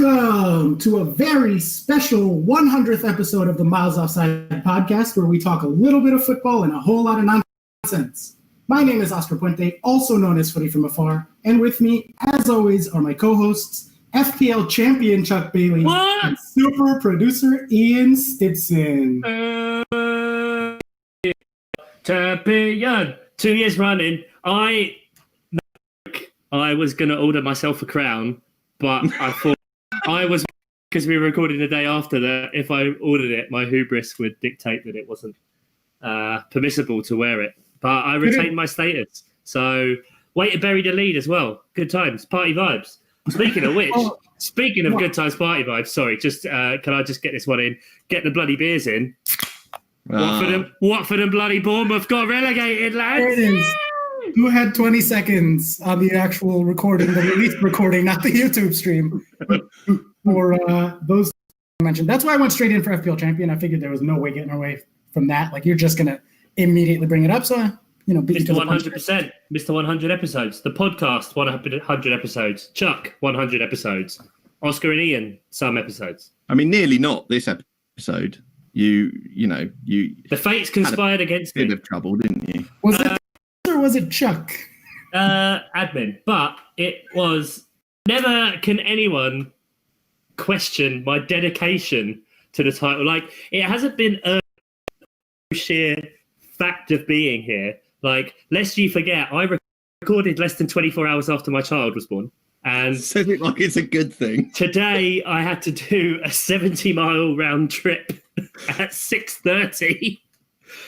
Welcome to a very special 100th episode of the Miles Offside podcast, where we talk a little bit of football and a whole lot of nonsense. My name is Oscar Puente, also known as Footy from Afar, and with me, as always, are my co-hosts, FPL champion Chuck Bailey and super producer Ian Stibson. Champion! 2 years running. I was going to order myself a crown, but I thought because we were recording the day after that, if I ordered it, my hubris would dictate that it wasn't permissible to wear it. But I retained my status. So, way to bury the lead as well. Good times, party vibes. Speaking of which, good times, party vibes, sorry, just can I just get this one in? Get the bloody beers in. Watford and bloody Bournemouth got relegated, lads. There it is. Who had 20 seconds on the actual recording, the released recording, not the YouTube stream, for those I mentioned. That's why I went straight in for FPL champion. I figured there was no way getting away from that. Like, you're just going to immediately bring it up. So, Mr. 100%, Mr. 100 episodes. The podcast, 100 episodes. Chuck, 100 episodes. Oscar and Ian, some episodes. I mean, nearly not this episode. You The fates conspired against me. Bit of trouble, didn't you? Was it or was it Chuck? Admin, but it was never can anyone question my dedication to the title. Like, it hasn't been a sheer fact of being here. Like, lest you forget, I recorded less than 24 hours after my child was born. And said it like it's a good thing. Today, I had to do a 70-mile round trip at 6:30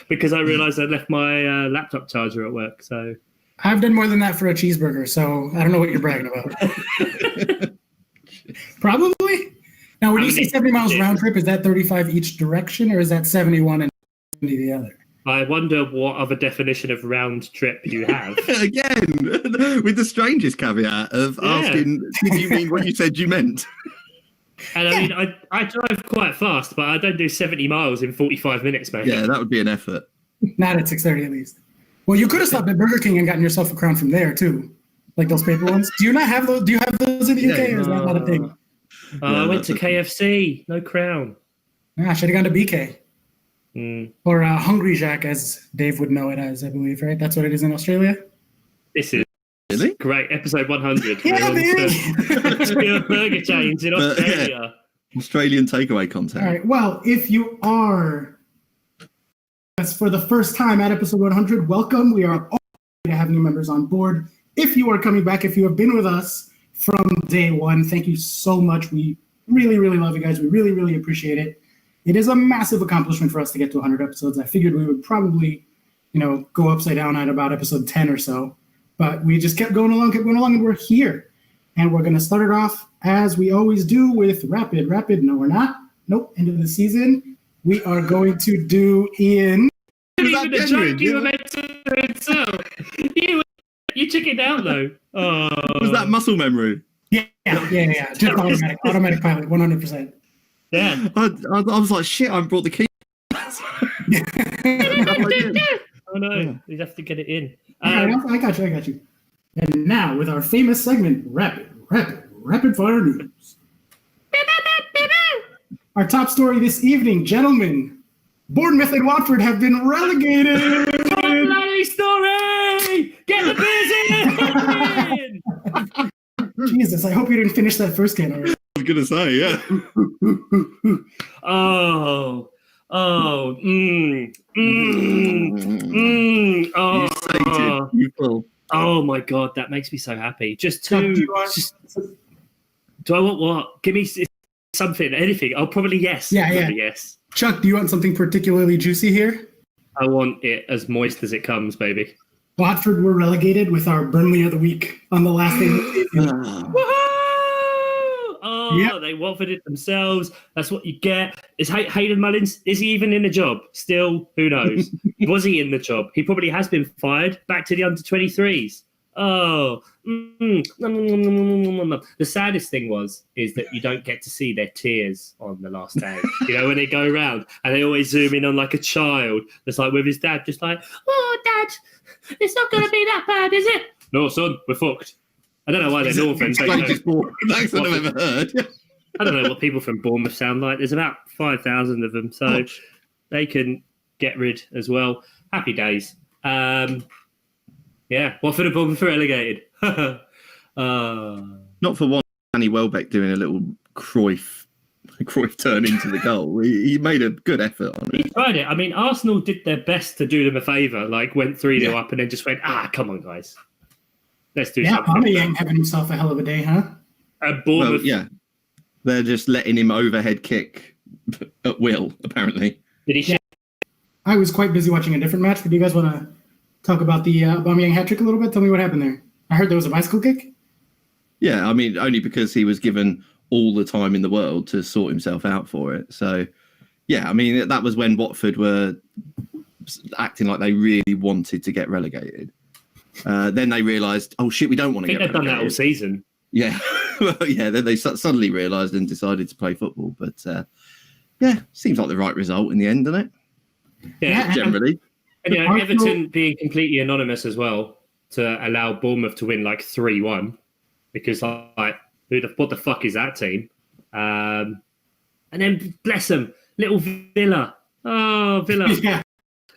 because I realised I'd left my laptop charger at work. So I've done more than that for a cheeseburger, so I don't know what you're bragging about. Probably. Now, when you say 70 miles round trip, is that 35 each direction, or is that 71 and 70 the other? I wonder what other definition of round trip you have. Again, with the strangest caveat of asking, did you mean what you said you meant? And I mean, I drive quite fast, but I don't do 70 miles in 45 minutes, mate. Yeah, that would be an effort. Not at 6:30 at least. Well, you could have stopped at Burger King and gotten yourself a crown from there too, like those paper ones. Do you not have those? Do you have those in the UK, or is that not a thing? I went to KFC, no crown. I should have gone to BK. Or Hungry Jack, as Dave would know it as, I believe, right? That's what it is in Australia. This is really great. Episode 100. Yeah, We're on burger chains in Australia. Australian takeaway content. All right. Well, if you are, as for the first time at episode 100, welcome. We are all happy to have new members on board. If you are coming back, if you have been with us from day one, thank you so much. We really, really love you guys. We really, really appreciate it. It is a massive accomplishment for us to get to 100 episodes. I figured we would probably, go upside down at about episode 10 or so. But we just kept going along, and we're here. And we're going to start it off, as we always do, with rapid. No, we're not. Nope, end of the season. We are going to do Ian. Even the joke you were meant to itself. You took it down, though. Oh. Was that muscle memory? Yeah. Just automatic pilot, 100%. Yeah. I was like, shit, I brought the key. Oh, no. You'd have to get it in. I got you. And now, with our famous segment, Rapid Fire News. Our top story this evening, gentlemen. Bournemouth and Watford have been relegated. Bloody story! Get the beers in! Jesus, I hope you didn't finish that first can already. I was going to say, yeah. You full. Oh my God, that makes me so happy. Do I want what? Give me something, anything. I'll probably yes. Yeah. Yes. Chuck, do you want something particularly juicy here? I want it as moist as it comes, baby. Watford were relegated with our Burnley of the week on the last day of the season. They Watford it themselves. That's what you get. Is Hayden Mullins, is he even in the job? Still, who knows? Was he in the job? He probably has been fired. Back to the under-23s. Oh. The saddest thing is that you don't get to see their tears on the last day. When they go around and they always zoom in on like a child that's like with his dad, just like, oh, Dad, it's not going to be that bad, is it? No, son, we're fucked. I don't know why they're Northern. Strangest accent I've ever heard. I don't know what people from Bournemouth sound like. There's about 5,000 of them, so they can get rid as well. Happy days. Yeah, Watford and Bournemouth are relegated. Not for one, Danny Welbeck doing a little Cruyff turn into the goal. He made a good effort on He it. tried it. I mean, Arsenal did their best to do them a favour, like went 3-0 up and then just went, come on, guys. Let's do something. Aubameyang having himself a hell of a day, huh? Bournemouth. Well, yeah. They're just letting him overhead kick at will, apparently. Did he share? I was quite busy watching a different match, but do you guys want to talk about the Aubameyang hat trick a little bit? Tell me what happened there. I heard there was a bicycle kick. Yeah, I mean, only because he was given all the time in the world to sort himself out for it. So, yeah, I mean, that was when Watford were acting like they really wanted to get relegated. Then they realised, oh, shit, we don't want to get relegated. They've done that all season. Yeah, well, yeah, then they suddenly realised and decided to play football. But, yeah, seems like the right result in the end, doesn't it? Yeah, generally. And, Everton being completely anonymous as well to allow Bournemouth to win like 3-1 because like what the fuck is that team? And then bless them, little Villa. Oh, Villa. Yeah.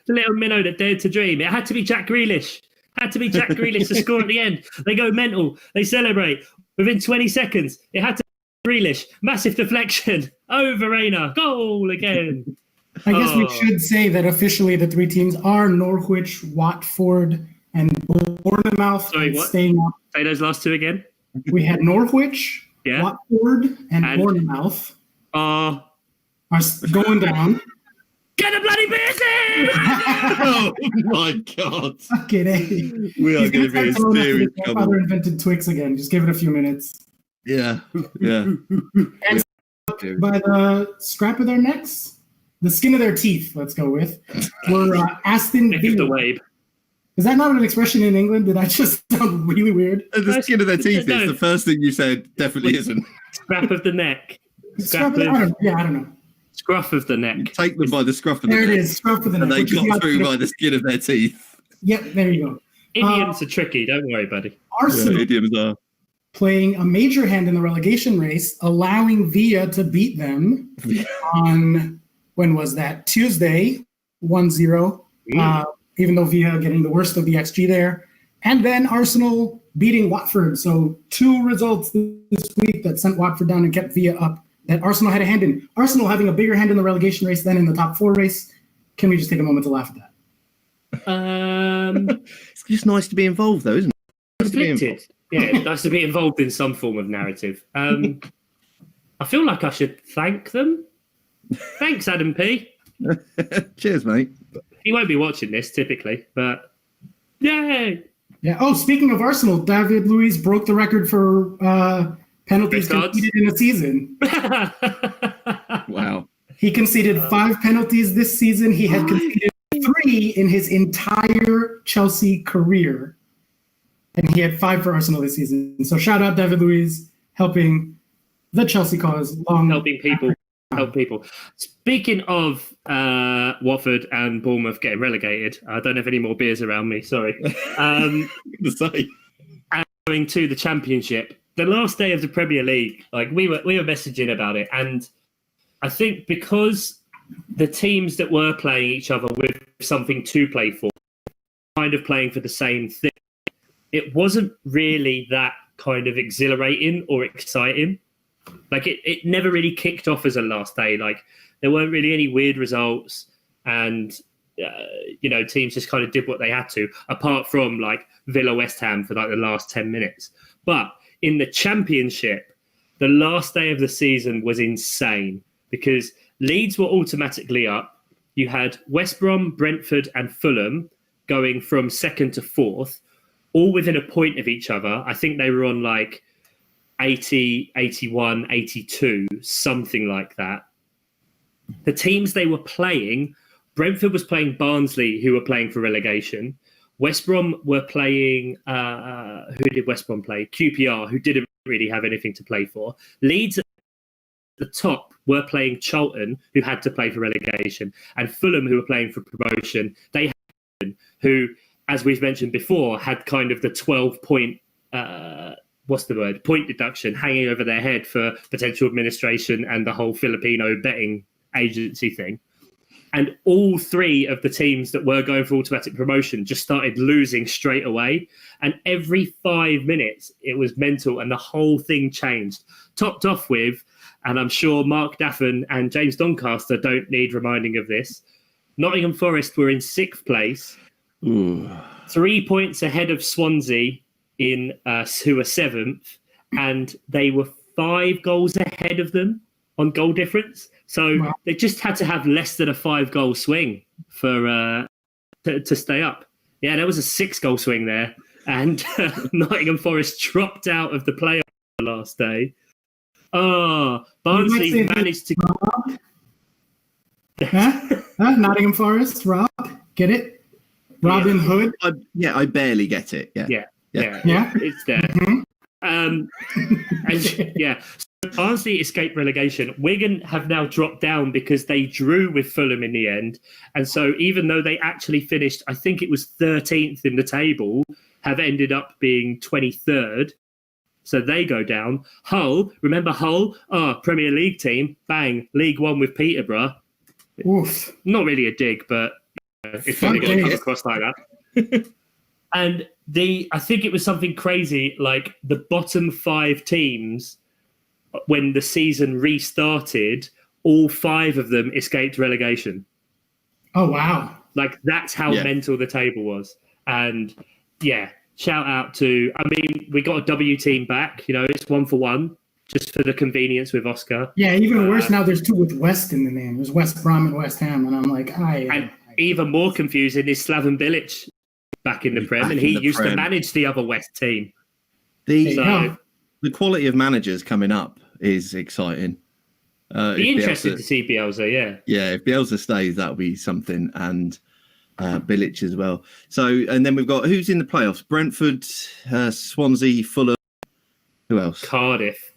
The little minnow that dared to dream. It had to be Jack Grealish. To score at the end. They go mental. They celebrate. Within 20 seconds, it had to be Grealish. Massive deflection. Over Reina. Goal again. I guess we should say that officially the three teams are Norwich, Watford, and Bournemouth. Sorry, what? Staying up. Say those last two again. We had Norwich, Watford, and Bournemouth are going down. Get a bloody business! Oh my God. Fucking A. We are going to be in serious My trouble. father invented Twix again. Just give it a few minutes. Yeah, yeah. And by the scrap of their necks, the skin of their teeth, let's go with, were Aston Neck of the Villa. wave. Is that not an expression in England? Did I just sound really weird? The skin of their teeth No. is the first thing you said. Definitely isn't. Scrap of the neck. Scrap of, I don't know. Scruff of the neck. Take them by the scruff of the There neck. it is, scruff of the neck. And they which is got the through opposite by the skin of their teeth. Yep, there you go. Idioms are tricky. Don't worry, buddy. Arsenal Idioms are. playing a major hand in the relegation race, allowing Villa to beat them on, when was that? Tuesday, 1-0. Even though Villa getting the worst of the XG there. And then Arsenal beating Watford. So 2 results this week that sent Watford down and kept Villa up that Arsenal had a hand in. Arsenal having a bigger hand in the relegation race than in the top 4 race. Can we just take a moment to laugh at that? It's just nice to be involved, though, isn't it? Nice to be Conflicted. Yeah, nice to be involved in some form of narrative. I feel like I should thank them. Thanks, Adam P. involved. Cheers, mate. He won't be watching this typically, but yay! Yeah. Oh, speaking of Arsenal, David Luiz broke the record for penalties Red cards? conceded in a season. Wow. He conceded 5 penalties this season. He had conceded 3 in his entire Chelsea career. And he had 5 for Arsenal this season. So shout out David Luiz, helping the Chelsea cause. Helping people. Help people. Speaking of Watford and Bournemouth getting relegated, I don't have any more beers around me. Sorry. Going to the Championship, the last day of the Premier League, like we were messaging about it, and I think because the teams that were playing each other with something to play for, kind of playing for the same thing, it wasn't really that kind of exhilarating or exciting. Like it never really kicked off as a last day. Like there weren't really any weird results, and teams just kind of did what they had to, apart from like Villa West Ham for like the last 10 minutes. But in the Championship, the last day of the season was insane because Leeds were automatically up. You had West Brom, Brentford, and Fulham going from 2nd to 4th, all within a point of each other. I think they were on like 80, 81, 82, something like that. The teams they were playing, Brentford was playing Barnsley, who were playing for relegation. West Brom were playing, who did West Brom play? QPR, who didn't really have anything to play for. Leeds at the top were playing Charlton, who had to play for relegation. And Fulham, who were playing for promotion, they had who, as we've mentioned before, had kind of the 12-point what's the word, point deduction hanging over their head for potential administration and the whole Filipino betting agency thing. And all three of the teams that were going for automatic promotion just started losing straight away. And every 5 minutes, it was mental, and the whole thing changed. Topped off with, and I'm sure Mark Daffin and James Doncaster don't need reminding of this, Nottingham Forest were in 6th place, 3 points ahead of Swansea, who were 7th, and they were 5 goals ahead of them on goal difference. So they just had to have less than a 5-goal swing for to stay up. Yeah, there was a 6-goal swing there, and Nottingham Forest dropped out of the playoff the last day. Oh, Barnsley managed to. Nottingham Forest, Rob, get it? Robin Hood. I barely get it. Yeah, it's there. Mm-hmm. And yeah, so Barnsley escaped relegation. Wigan have now dropped down because they drew with Fulham in the end, and so even though they actually finished, I think it was 13th in the table, have ended up being 23rd. So they go down. Hull, remember Hull? Premier League team, bang, League One with Peterborough. Oof. Not really a dig, but it's probably going to come across like that. And I think it was something crazy, like the bottom 5 teams, when the season restarted, all 5 of them escaped relegation. Oh, wow. Like, that's how mental the table was. And yeah, shout out to, I mean, we got a W team back, it's 1-for-1, just for the convenience with Oscar. Yeah, even worse now, there's 2 with West in the name. There's West Brom and West Ham, and I'm like, And even more confusing is Slaven Bilic back in the Prem, and he used to manage the other West team. The quality of managers coming up is exciting. Be interested to see Bielsa, yeah. Yeah, if Bielsa stays, that'll be something, and Bilic as well. So, and then we've got, who's in the playoffs? Brentford, Swansea, Fulham. Who else? Cardiff,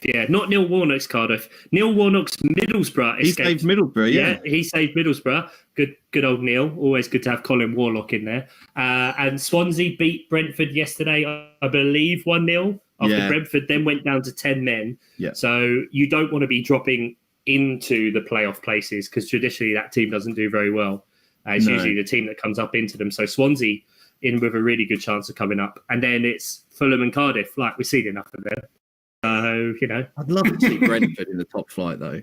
yeah. Not Neil Warnock's Cardiff. Neil Warnock's Middlesbrough escaped. He saved Middlesbrough, yeah. He saved Middlesbrough. Good old Neil. Always good to have Colin Warlock in there. And Swansea beat Brentford yesterday, I believe, 1-0. After Brentford then went down to 10 men. Yeah. So you don't want to be dropping into the playoff places, because traditionally that team doesn't do very well. It's usually the team that comes up into them. So Swansea in with a really good chance of coming up. And then it's Fulham and Cardiff. Like, we've seen enough of them. So, I'd love to see Brentford in the top flight, though.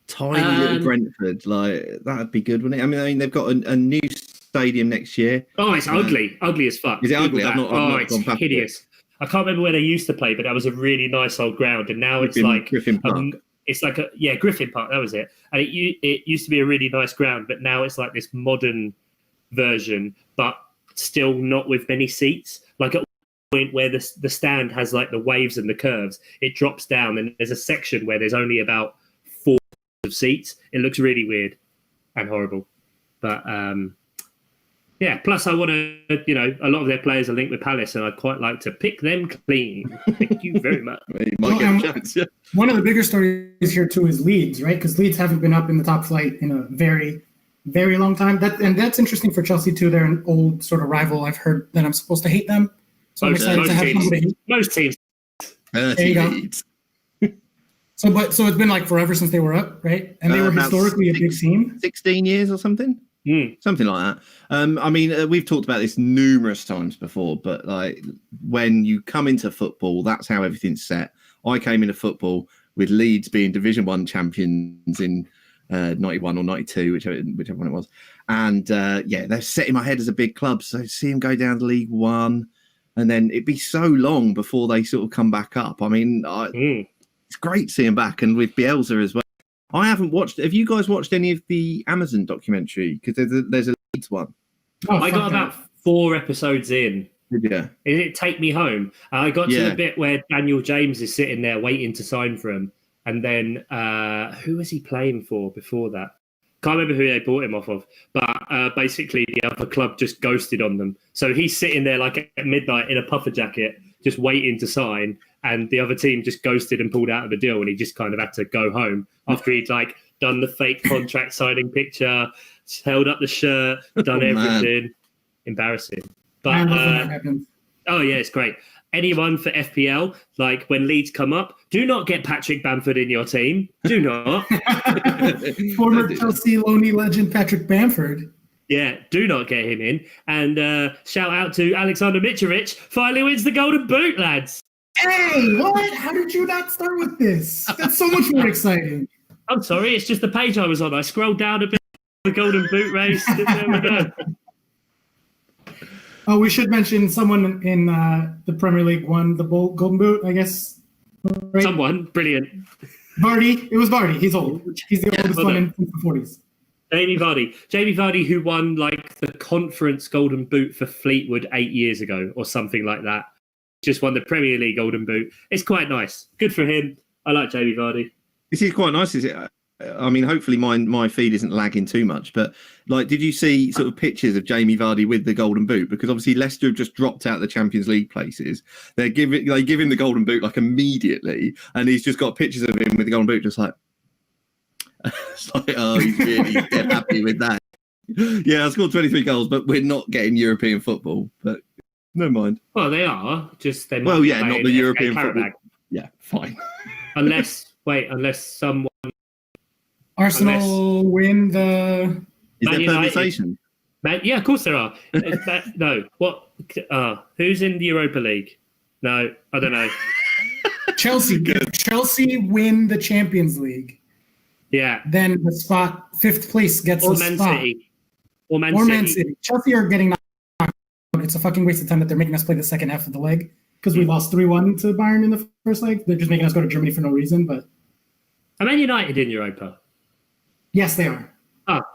Tiny little Brentford, like, that'd be good, wouldn't it? I mean, they've got a new stadium next year. Oh, it's ugly as fuck. Is it ugly? I've not it's hideous. I can't remember where they used to play, but that was a really nice old ground, and now it's like Griffin Park. It's like Griffin Park. That was it. And it used to be a really nice ground, but now it's like this modern version, but still not with many seats. Like at one point where the stand has like the waves and the curves, it drops down, and there's a section where there's only about 4 of seats. It looks really weird and horrible, but plus I want to, a lot of their players are linked with Palace, and I'd quite like to pick them clean. Thank you very much. You might get a chance, yeah. One of the bigger stories here too is Leeds, right? Because Leeds haven't been up in the top flight in a very, very long time. That's interesting for Chelsea too. They're an old sort of rival. I've heard that I'm supposed to hate them, so I'm excited to have somebody hate. Most teams. There you go. So it's been like forever since they were up, right? And they were historically a big team. 16 years or something. Something like that. I mean, we've talked about this numerous times before, but like when you come into football, that's how everything's set. I came into football with Leeds being Division 1 champions in 91 or 92, whichever one it was. And they're set in my head as a big club. So see them go down to League One, and then it'd be so long before they sort of come back up. I mean, it's great seeing them back, and with Bielsa as well. I haven't watched. Have you guys watched any of the Amazon documentary? Because there's a Leeds one. I got about 4 episodes in. Yeah. Is it Take Me Home? I got to the bit where Daniel James is sitting there waiting to sign for him. And then who was he playing for before that? Can't remember who they bought him off of. But basically the other club just ghosted on them. So he's sitting there like at midnight in a puffer jacket, just waiting to sign. And the other team just ghosted and pulled out of the deal. And he just kind of had to go home after he'd like done the fake contract signing picture, held up the shirt, done everything. Man. Embarrassing. But Oh yeah, it's great. Anyone for FPL, like when Leeds come up, do not get Patrick Bamford in your team. Do not. Former Chelsea lonely legend Patrick Bamford. Yeah, do not get him in. And shout out to Alexander Mitrovic. Finally wins the Golden Boot, lads. Hey, what? How did you not start with this? That's so much more exciting. I'm sorry, it's just the page I was on. I scrolled down a bit, the Golden Boot race, and there we go. Oh, we should mention someone in the Premier League won the Golden Boot, I guess. Right? Someone, brilliant. Vardy. It was Vardy. He's old. He's the oldest one in the 40s. Jamie Vardy, who won like the conference Golden Boot for Fleetwood 8 years ago or something like that. Just won the Premier League Golden Boot. It's quite nice. Good for him. I like Jamie Vardy. This is quite nice, is it? I mean, hopefully my feed isn't lagging too much, but like, did you see sort of pictures of Jamie Vardy with the Golden Boot? Because obviously Leicester have just dropped out the Champions League places. They give him the Golden Boot like immediately, and he's just got pictures of him with the Golden Boot, just like, it's like, oh, he's really dead happy with that. Yeah, I scored 23 goals, but we're not getting European football. But no mind. Well, they are. Just they. Well, yeah, not the European football. football. Yeah, fine. unless someone. Arsenal win the. Is Man there United. permutation? Yeah, of course there are. No, what? Who's in the Europa League? No, I don't know. Chelsea. If Chelsea win the Champions League, Yeah, then the spot, fifth place gets or the Man spot. City, or Man Or City. Man City. Chelsea are getting knocked out. It's a fucking waste of time that they're making us play the second half of the leg because we lost 3-1 to Bayern in the first leg. They're just making us go to Germany for no reason. But Are Man United in Europa? yes, they are.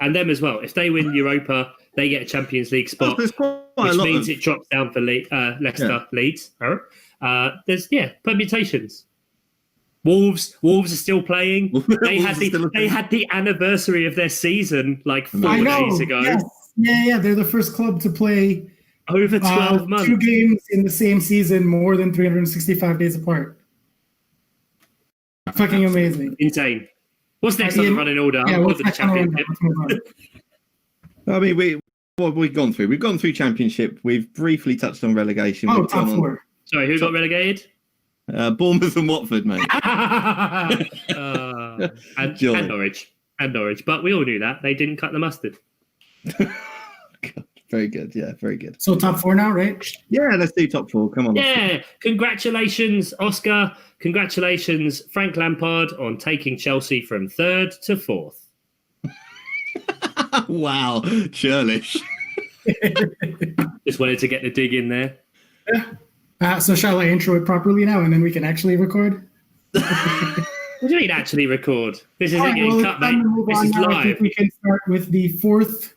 And them as well. If they win Europa, they get a Champions League spot, There's quite a which lot means of- it drops down for Leicester, Leeds. There's permutations. Wolves are still playing. They had the anniversary of their season like 4 I know. days ago. Yes. Yeah. They're the first club to play Over 12 months. 2 games in the same season, more than 365 days apart. Fucking amazing. Insane. What's next on the running order? Yeah, Or what's the next on the championship? rundown? I mean, what have we gone through? We've gone through Championship. We've briefly touched on relegation. Oh, We've top gone on- 4. Sorry, who got relegated? Bournemouth and Watford, mate. And Joy. Norwich. But we all knew that. They didn't cut the mustard. God, very good. Yeah, very good. So top 4 now, right? Yeah, let's do top 4. Come on. Yeah. Congratulations, Oscar. Congratulations, Frank Lampard, on taking Chelsea from 3rd to 4th. Wow, churlish. Just wanted to get the dig in there. So shall I intro it properly now, and then we can actually record? What do you mean actually record? This isn't All right, getting well, cut, it's time mate. to move This on is now. I live. think we can start with the fourth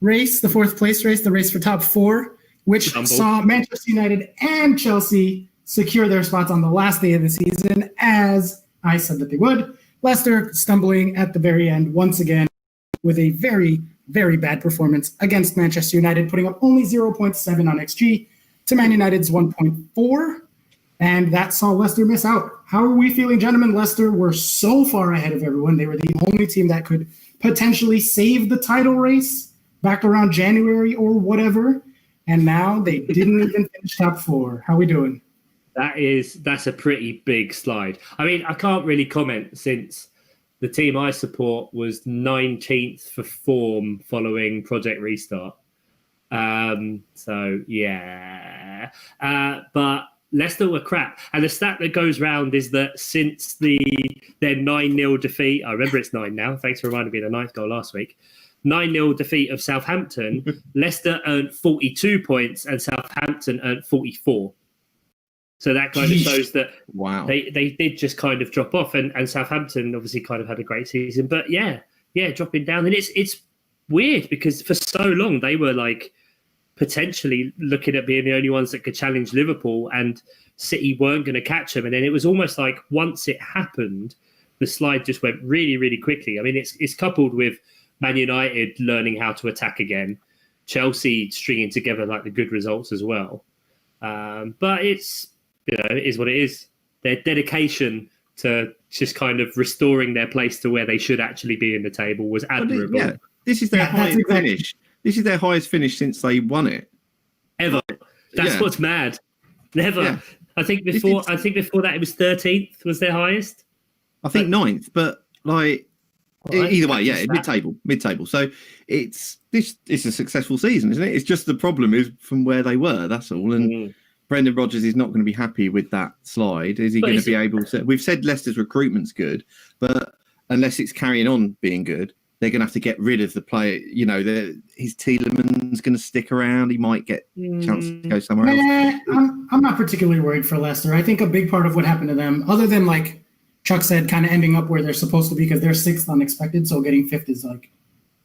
place race, the race for top 4, which Stumble. saw Manchester United and Chelsea secure their spots on the last day of the season, as I said that they would. Leicester stumbling at the very end once again with a very, very bad performance against Manchester United, putting up only 0.7 on XG to Man United's 1.4. And that saw Leicester miss out. How are we feeling, gentlemen? Leicester were so far ahead of everyone. They were the only team that could potentially save the title race back around January or whatever. And now they didn't even finish top 4. How we doing? That's a pretty big slide. I mean, I can't really comment since the team I support was 19th for form following Project Restart. So yeah, but Leicester were crap. And the stat that goes round is that since their 9-0 defeat, I remember it's 9 now. Thanks for reminding me of the 9th goal last week. 9-0 defeat of Southampton, Leicester earned 42 points and Southampton earned 44. So that kind of shows that Wow. they did just kind of drop off, and Southampton obviously kind of had a great season. But yeah, dropping down. And it's weird because for so long they were like potentially looking at being the only ones that could challenge Liverpool, and City weren't going to catch them. And then it was almost like once it happened, the slide just went really, really quickly. I mean, it's coupled with Man United learning how to attack again, Chelsea stringing together like the good results as well. But it's, it is what it is. Their dedication to just kind of restoring their place to where they should actually be in the table was admirable. Yeah, this is their Yeah, that's highest exactly- finish. This is their highest finish since they won it. Ever. That's Yeah. what's mad. Never. Yeah. I think before that it was 13th was their highest. I think 9th, but like Well, either way, yeah, that's mid-table. So it's a successful season, isn't it? It's just the problem is from where they were. That's all. And Brendan Rodgers is not going to be happy with that slide. Is he going to be able to? We've said Leicester's recruitment's good, but unless it's carrying on being good, they're going to have to get rid of the player. You know, his Tielemans going to stick around. He might get a chance to go somewhere else. I'm not particularly worried for Leicester. I think a big part of what happened to them, other than like Chuck said, kind of ending up where they're supposed to be because they're 6th unexpected, so getting 5th is like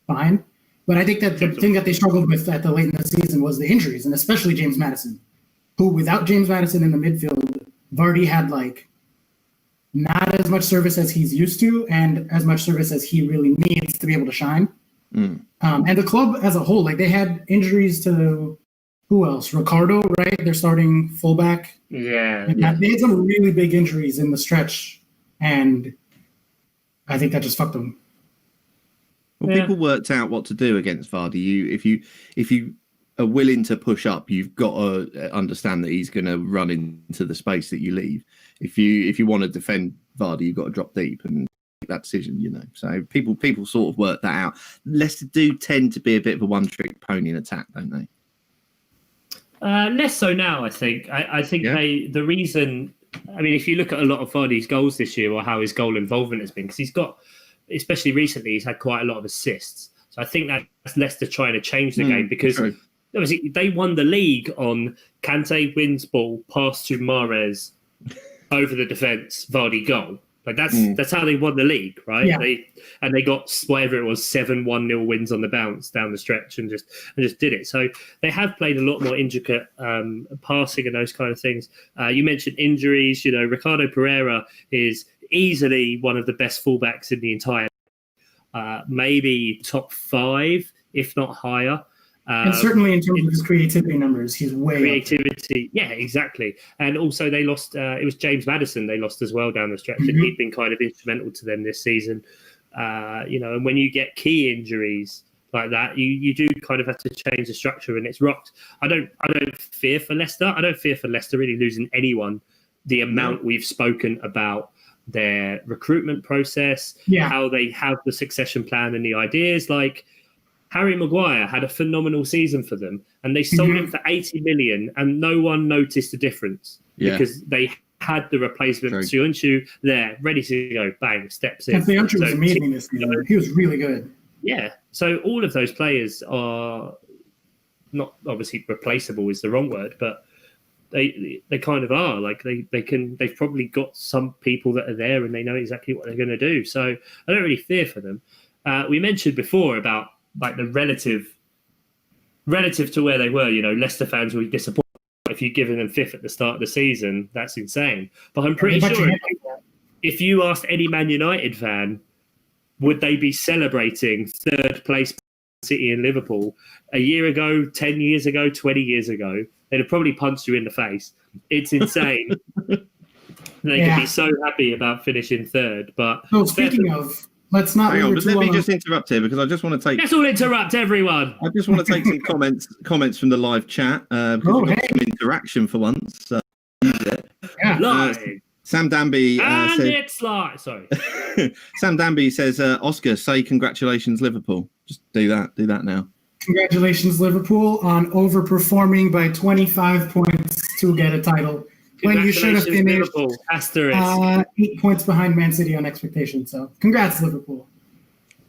fine. But I think that the thing that they struggled with at the late in the season was the injuries, and especially James Maddison, who without James Maddison in the midfield, Vardy had like not as much service as he's used to and as much service as he really needs to be able to shine. And the club as a whole, like they had injuries to who else? Ricardo, right? They're starting fullback. Yeah. They had some really big injuries in the stretch, and I think that just fucked them. Well, people worked out what to do against Vardy. If you are willing to push up, you've got to understand that he's going to run into the space that you leave. If you want to defend Vardy, you've got to drop deep and make that decision. You know, so people sort of work that out. Leicester do tend to be a bit of a one-trick pony in attack, don't they? Less so now, I think. I think the reason. I mean, if you look at a lot of Vardy's goals this year or how his goal involvement has been, because he's got, especially recently, he's had quite a lot of assists. So I think that's Leicester trying to change the game because obviously they won the league on Kante wins ball, pass to Mahrez over the defence, Vardy goal. Like that's how they won the league, right? Yeah. They got whatever it was 7-1-0 wins on the bounce down the stretch and just did it. So they have played a lot more intricate passing and those kind of things. You mentioned injuries. You know, Ricardo Pereira is easily one of the best fullbacks in the entire, maybe top 5, if not higher. And certainly in terms of his creativity numbers, he's way creativity. Yeah, exactly. And also they lost. It was James Maddison they lost as well down the stretch, and he'd been kind of instrumental to them this season. You know, and when you get key injuries like that, you do kind of have to change the structure, and it's rocked. I don't fear for Leicester. I don't fear for Leicester really losing anyone. The amount we've spoken about their recruitment process, how they have the succession plan and the ideas, like. Harry Maguire had a phenomenal season for them, and they sold him for 80 million, and no one noticed the difference because they had the replacement Söyüncü there, ready to go, bang, steps in. And Söyüncü was amazing this season. He was really good. Yeah, so all of those players are not obviously replaceable is the wrong word, but they kind of are. Like they've probably got some people that are there, and they know exactly what they're going to do. So I don't really fear for them. We mentioned before about like the relative to where they were, you know, Leicester fans will be disappointed if you've given them 5th at the start of the season. That's insane. But I'm pretty sure if you asked any Man United fan, would they be celebrating 3rd place City and Liverpool a year ago, 10 years ago, 20 years ago? They'd have probably punched you in the face. It's insane. They could be so happy about finishing 3rd. But speaking of... Let's not. Hang on, let me just interrupt here because I just want to take. Let's all interrupt everyone. I just want to take some comments from the live chat because we've got some interaction for once. Live. Sam Danby said, it's live. Sorry. Sam Danby says, Oscar, say congratulations, Liverpool. Just do that now. Congratulations, Liverpool, on overperforming by 25 points to get a title. When you should have finished 8 points behind Man City on expectation. So, congrats, Liverpool.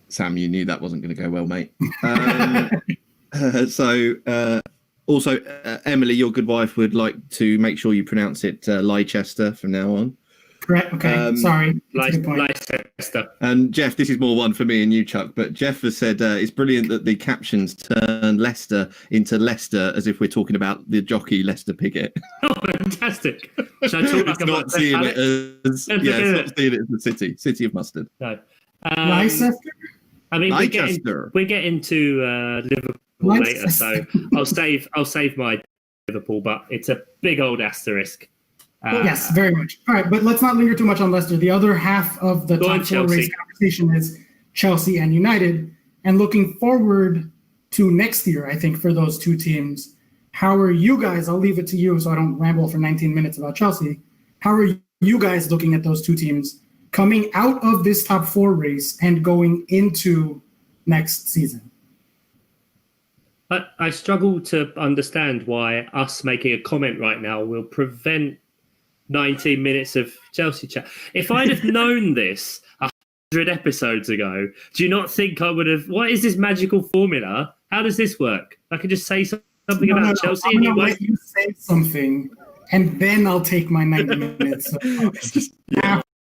Sam, you knew that wasn't going to go well, mate. Also, Emily, your good wife, would like to make sure you pronounce it Leicester from now on. Correct. Okay. Sorry. Leicester. And Jeff, this is more one for me and you, Chuck. But Jeff has said it's brilliant that the captions turn Leicester into Leicester as if we're talking about the jockey Leicester Piggott. Oh, fantastic! Should I talk it's not seeing it as it's not seeing it as the city of mustard. No. Leicester. I mean, we're getting to Liverpool later, so I'll save my Liverpool, but it's a big old asterisk. Yes, very much. All right, but let's not linger too much on Leicester. The other half of the top 4 race conversation is Chelsea and United. And looking forward to next year, I think, for those two teams, how are you guys? I'll leave it to you so I don't ramble for 19 minutes about Chelsea. How are you guys looking at those two teams coming out of this top four race and going into next season? I struggle to understand why us making a comment right now will prevent 19 minutes of Chelsea chat. If I'd have known this 100 episodes ago, do you not think I would have? What is this magical formula? How does this work? I could just say something about Chelsea. I'm going to let you say something, and then I'll take my 90 minutes. It's just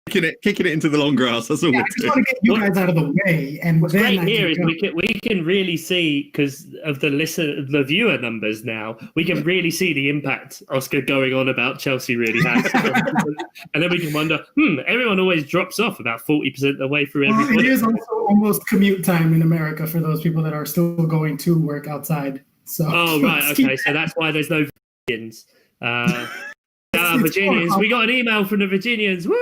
kicking it into the long grass. That's all I just want to get you guys out of the way. And what's great here is we can really see, because of the viewer numbers now, we can really see the impact Oscar going on about Chelsea really has. And then we can wonder, everyone always drops off about 40% of the way through every It is also almost commute time in America for those people that are still going to work outside. So right, okay, so that's why there's no Virginians. Virginians, we got an email from the Virginians. Woo!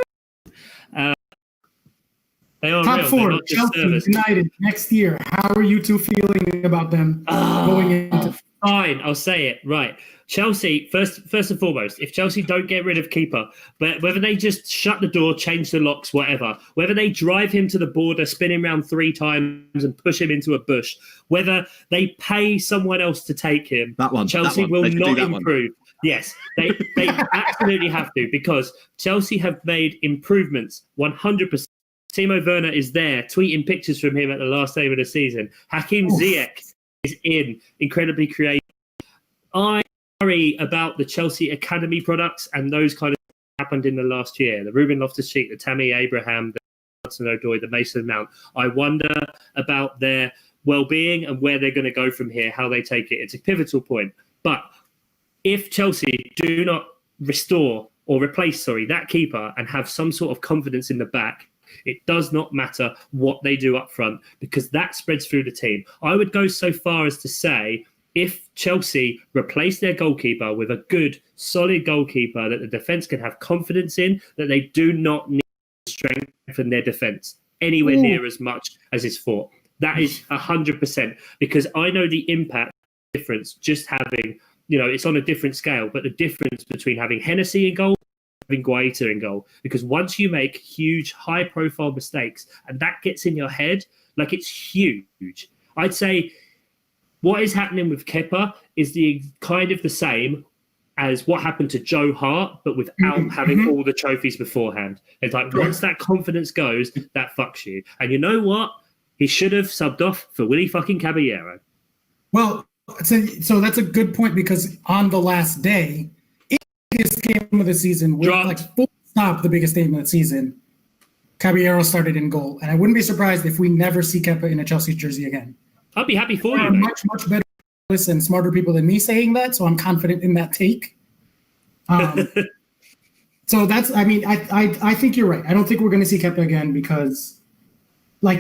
They are top real. four, Chelsea, United next year. How are you two feeling about them going into? Fine, I'll say it. Right, Chelsea. First and foremost, if Chelsea don't get rid of keeper, but whether they just shut the door, change the locks, whatever, whether they drive him to the border, spin him around 3 times, and push him into a bush, whether they pay someone else to take him, Chelsea will not improve. Yes, they absolutely have to, because Chelsea have made improvements 100%. Timo Werner is there, tweeting pictures from him at the last game of the season. Hakim Ziyech is incredibly creative. I worry about the Chelsea Academy products and those kind of things that happened in the last year. The Ruben Loftus-Cheek, the Tammy Abraham, the Hudson-Odoi, the Mason Mount. I wonder about their well-being and where they're going to go from here, how they take it. It's a pivotal point. But if Chelsea do not replace that keeper and have some sort of confidence in the back, it does not matter what they do up front, because that spreads through the team. I would go so far as to say, if Chelsea replace their goalkeeper with a good, solid goalkeeper that the defence can have confidence in, that they do not need to strengthen their defence anywhere near as much as is thought. That is 100%, because I know the impact difference just having, it's on a different scale, but the difference between having Hennessy in goal, having Guaita in goal, because once you make huge, high-profile mistakes and that gets in your head, it's huge. I'd say what is happening with Kepa is the same as what happened to Joe Hart, but without having all the trophies beforehand. It's once that confidence goes, that fucks you. And you know what? He should have subbed off for Willie fucking Caballero. Well, so that's a good point, because on the last day, biggest game of the season, with full stop, the biggest game of the season, Caballero started in goal, and I wouldn't be surprised if we never see Kepa in a Chelsea jersey again. I'd be happy for you. Much better and smarter people than me saying that, so I'm confident in that take. So that's, I think you're right. I don't think we're going to see Kepa again, because,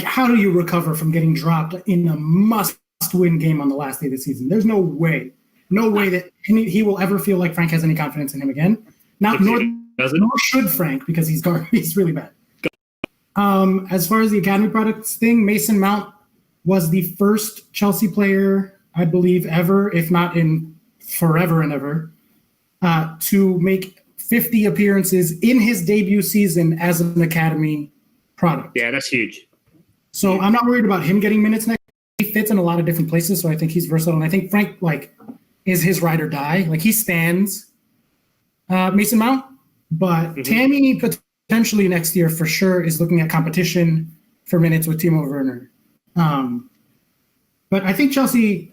how do you recover from getting dropped in a must-win game on the last day of the season? There's no way that he will ever feel like Frank has any confidence in him again. Nor should Frank, because he's really bad. As far as the Academy products thing, Mason Mount was the first Chelsea player, I believe, ever, if not in forever and ever, to make 50 appearances in his debut season as an Academy product. Yeah, that's huge. So I'm not worried about him getting minutes next. He fits in a lot of different places, so I think he's versatile. And I think Frank, is his ride or die. He stands Mason Mount, but Tammy potentially next year for sure is looking at competition for minutes with Timo Werner. But I think Chelsea,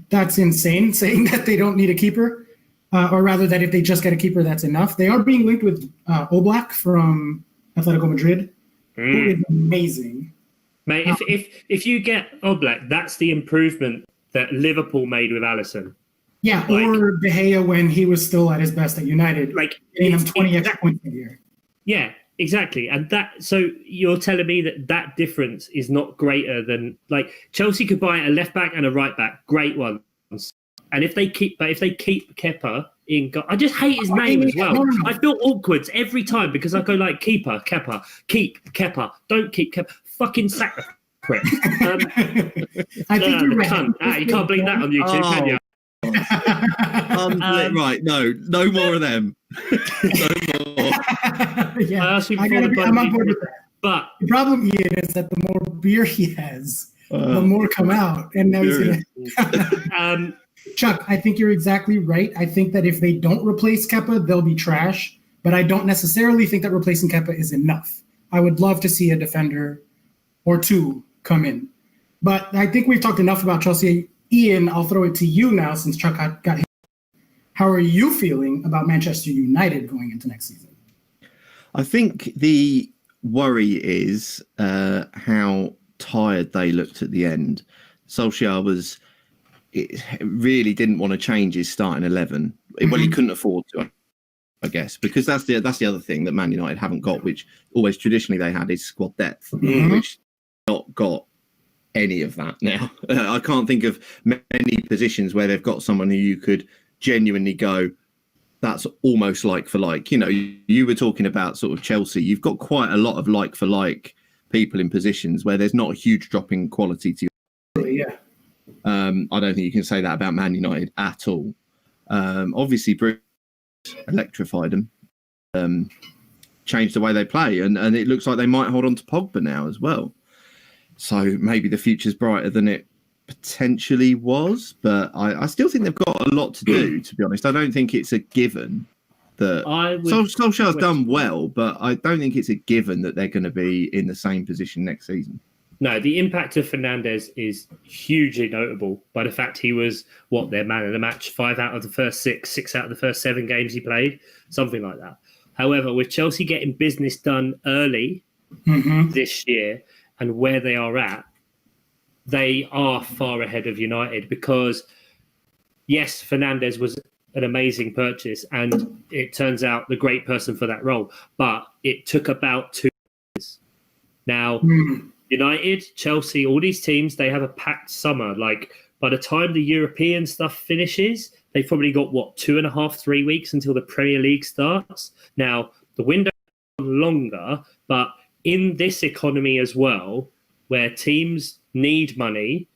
that's insane, saying that they don't need a keeper, or rather that if they just get a keeper, that's enough. They are being linked with Oblak from Atletico Madrid, who is amazing. Mate, if you get Oblak, that's the improvement that Liverpool made with Alisson. Yeah, or De Gea when he was still at his best at United, getting him 20 extra points a year. Yeah, exactly. And so you're telling me that difference is not greater than, Chelsea could buy a left back and a right back, great ones. And if they keep Kepa in, I just hate his name as well. No. I feel awkward every time, because I go Kepa, keep Kepa, don't keep Kepa, fucking sack the prick. I think you're right. You can't blame that on YouTube, can you? Right, no more of them. No more. Yeah, I asked you I'm before on board with that. but The problem, Ian, is that the more beer he has, the more come out. And now he's going to. Chuck, I think you're exactly right. I think that if they don't replace Kepa, they'll be trash. But I don't necessarily think that replacing Kepa is enough. I would love to see a defender or two come in. But I think we've talked enough about Chelsea. Ian, I'll throw it to you now since Chuck got him. How are you feeling about Manchester United going into next season? I think the worry is how tired they looked at the end. Solskjaer really didn't want to change his starting 11. Well, he couldn't afford to, I guess, because that's the other thing that Man United haven't got, which always traditionally they had, is squad depth, which not got any of that now. I can't think of many positions where they've got someone who you could genuinely go, that's almost like for like. You know, you were talking about sort of Chelsea. You've got quite a lot of like for like people in positions where there's not a huge drop in quality to you. Yeah. I don't think you can say that about Man United at all. Obviously, Bruce electrified them, changed the way they play, and it looks like they might hold on to Pogba now as well. So maybe the future's brighter than it potentially was, but I still think they've got a lot to do, to be honest. I don't think it's a given that Solskjaer's done well, but I don't think it's a given that they're going to be in the same position next season. No, the impact of Fernandes is hugely notable by the fact he was, their man of the match, 5 out of the first 6 out of the first 7 games he played, something like that. However, with Chelsea getting business done early this year and where they are at, they are far ahead of United because, yes, Fernandes was an amazing purchase and it turns out the great person for that role, but it took about 2 years. Now, United, Chelsea, all these teams, they have a packed summer. Like, by the time the European stuff finishes, they've probably got, 2.5, 3 weeks until the Premier League starts. Now, the window is longer, but in this economy as well, where teams need money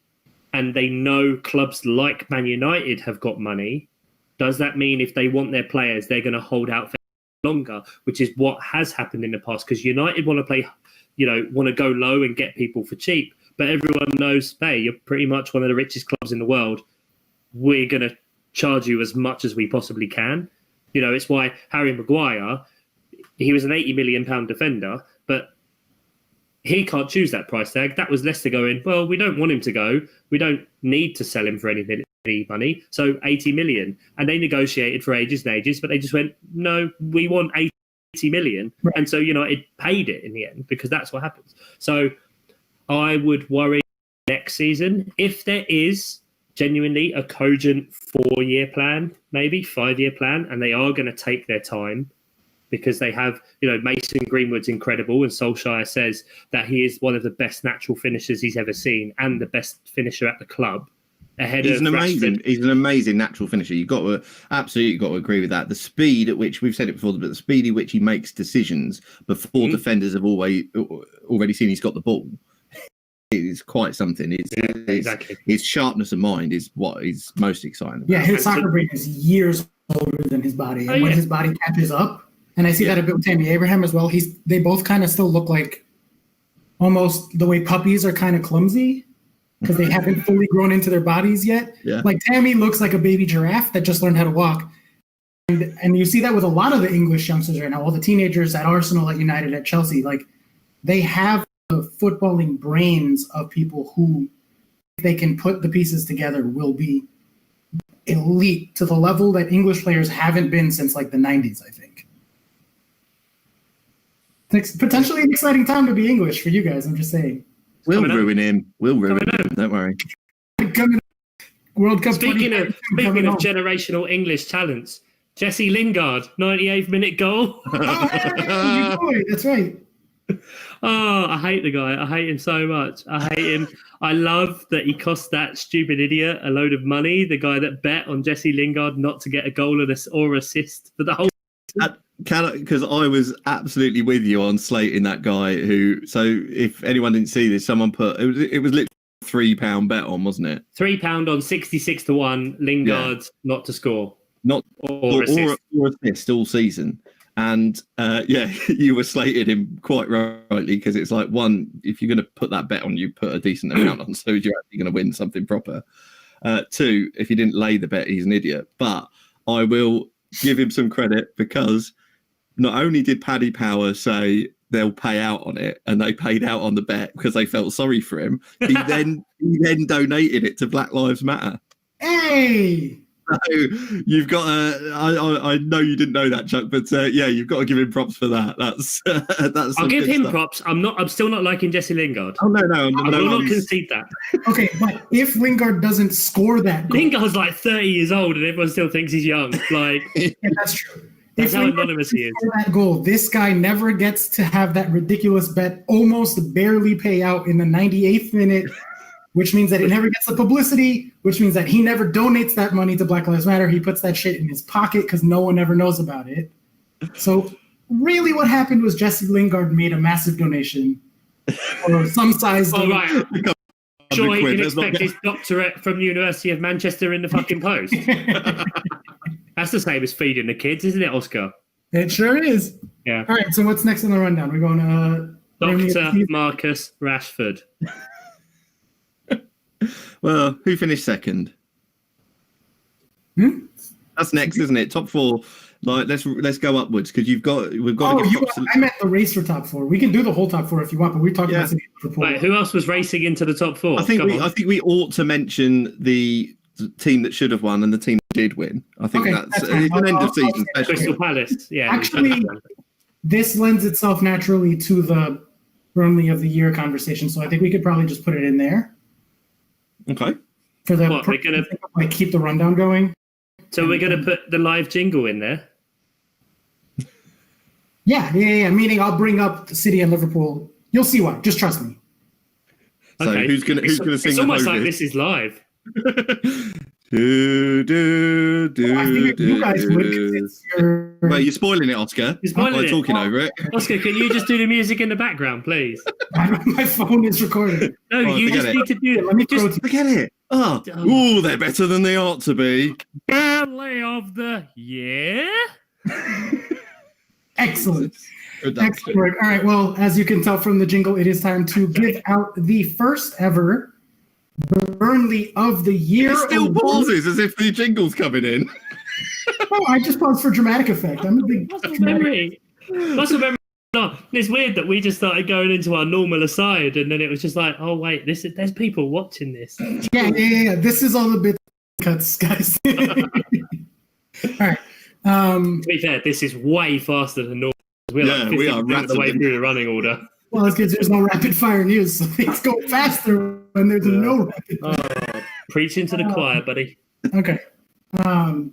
and they know clubs like Man United have got money, does that mean if they want their players, they're going to hold out for longer, which is what has happened in the past? Because United want to play, want to go low and get people for cheap. But everyone knows, hey, you're pretty much one of the richest clubs in the world. We're going to charge you as much as we possibly can. It's why Harry Maguire, he was an £80 million defender, but he can't choose that price tag. That was Leicester going, well, we don't want him to go. We don't need to sell him for any money. So 80 million. And they negotiated for ages and ages, but they just went, no, we want 80 million. Right. And so United paid it in the end because that's what happens. So I would worry next season if there is genuinely a cogent 4-year plan, maybe 5-year plan, and they are going to take their time because they have, Mason Greenwood's incredible, and Solskjaer says that he is one of the best natural finishers he's ever seen and the best finisher at the club. He's an amazing natural finisher. You've got to agree with that. The speed at which, we've said it before, but the speed at which he makes decisions before defenders have already seen he's got the ball is quite something. Exactly. His sharpness of mind is what is most exciting about. Yeah, his soccer brain is years older than his body. And when his body catches up, and I see that a bit with Tammy Abraham as well, they both kind of still look like almost the way puppies are kind of clumsy because they haven't fully grown into their bodies yet. Yeah. Like Tammy looks like a baby giraffe that just learned how to walk. And you see that with a lot of the English youngsters right now, all the teenagers at Arsenal, at United, at Chelsea, like they have the footballing brains of people who, if they can put the pieces together, will be elite to the level that English players haven't been since like the 90s, I think. It's potentially an exciting time to be English for you guys, I'm just saying. We'll ruin him. Don't worry. World Cup. Speaking of generational English talents, Jesse Lingard, 98th minute goal. That's right. Oh, I hate the guy. I hate him so much. I hate him. I love that he cost that stupid idiot a load of money, the guy that bet on Jesse Lingard not to get a goal or assist for the whole because I was absolutely with you on slating that guy who. So if anyone didn't see this, someone put it was literally £3 bet on, wasn't it? £3 on 66 to 1, Lingard not to score. Not or assist. or assist all season. And you were slated him quite rightly because it's like, one, if you're going to put that bet on, you put a decent amount on, so you're actually going to win something proper. Two, if you didn't lay the bet, he's an idiot. But I will give him some credit because not only did Paddy Power say they'll pay out on it, and they paid out on the bet because they felt sorry for him, he then donated it to Black Lives Matter. Hey! So you've got I know you didn't know that, Chuck, but you've got to give him props for that. That's I'll give him props. I'm still not liking Jesse Lingard. Oh no, I will not concede that. Okay, but if Lingard doesn't score that goal, Lingard's like 30 years old and everyone still thinks he's young. Like yeah, that's true. That's if how Lingard anonymous he is. doesn't score that goal, this guy never gets to have that ridiculous bet almost barely pay out in the 98th minute, which means that it never gets the publicity, which means that he never donates that money to Black Lives Matter. He puts that shit in his pocket because no one ever knows about it. So really what happened was Jesse Lingard made a massive donation or some size. Oh, right. Sure, he can Let's expect his doctorate from the University of Manchester in the fucking post. That's the same as feeding the kids, isn't it, Oscar? It sure is. Yeah. All right, so what's next on the rundown? We're going to... Dr. Marcus Rashford. Well, who finished second? That's next, isn't it? Top four. Like, let's go upwards because we've got. I meant the race for top four. We can do the whole top four if you want, but we talked about City Liverpool. Wait, who else was racing into the top four? I think we ought to mention the team that should have won and the team that did win. I think that's it's an end of season special. Crystal Palace. Yeah. Actually, this lends itself naturally to the Burnley of the Year conversation, so I think we could probably just put it in there. Okay. For the we're gonna keep the rundown going. So we're gonna put the live jingle in there. Yeah. Meaning I'll bring up City and Liverpool. You'll see why. Just trust me. So okay. who's gonna sing? It's almost like this is live. You guys would. Well, you're spoiling it, Oscar. You're spoiling it. Talking over it. Oscar, can you just do the music in the background, please? My phone is recording. No, you just need to do it. Let me just forget it. Oh, they're better than they ought to be. Burnley of the year. Excellent. Excellent work. All right. Well, as you can tell from the jingle, it is time to give out the first ever Burnley of the Year. It still pauses as if the jingle's coming in. Oh, I just paused for dramatic effect. I'm a big muscle memory. No, it's weird that we just started going into our normal aside, and then it was just like, oh wait, there's people watching this. Yeah. This is all the bit cuts, guys. All right. To be fair, this is way faster than normal. We are the way through the running order. Well, it's because there's no rapid fire news, so things go faster when there's no rapid fire. Preaching to the choir, buddy. Okay. All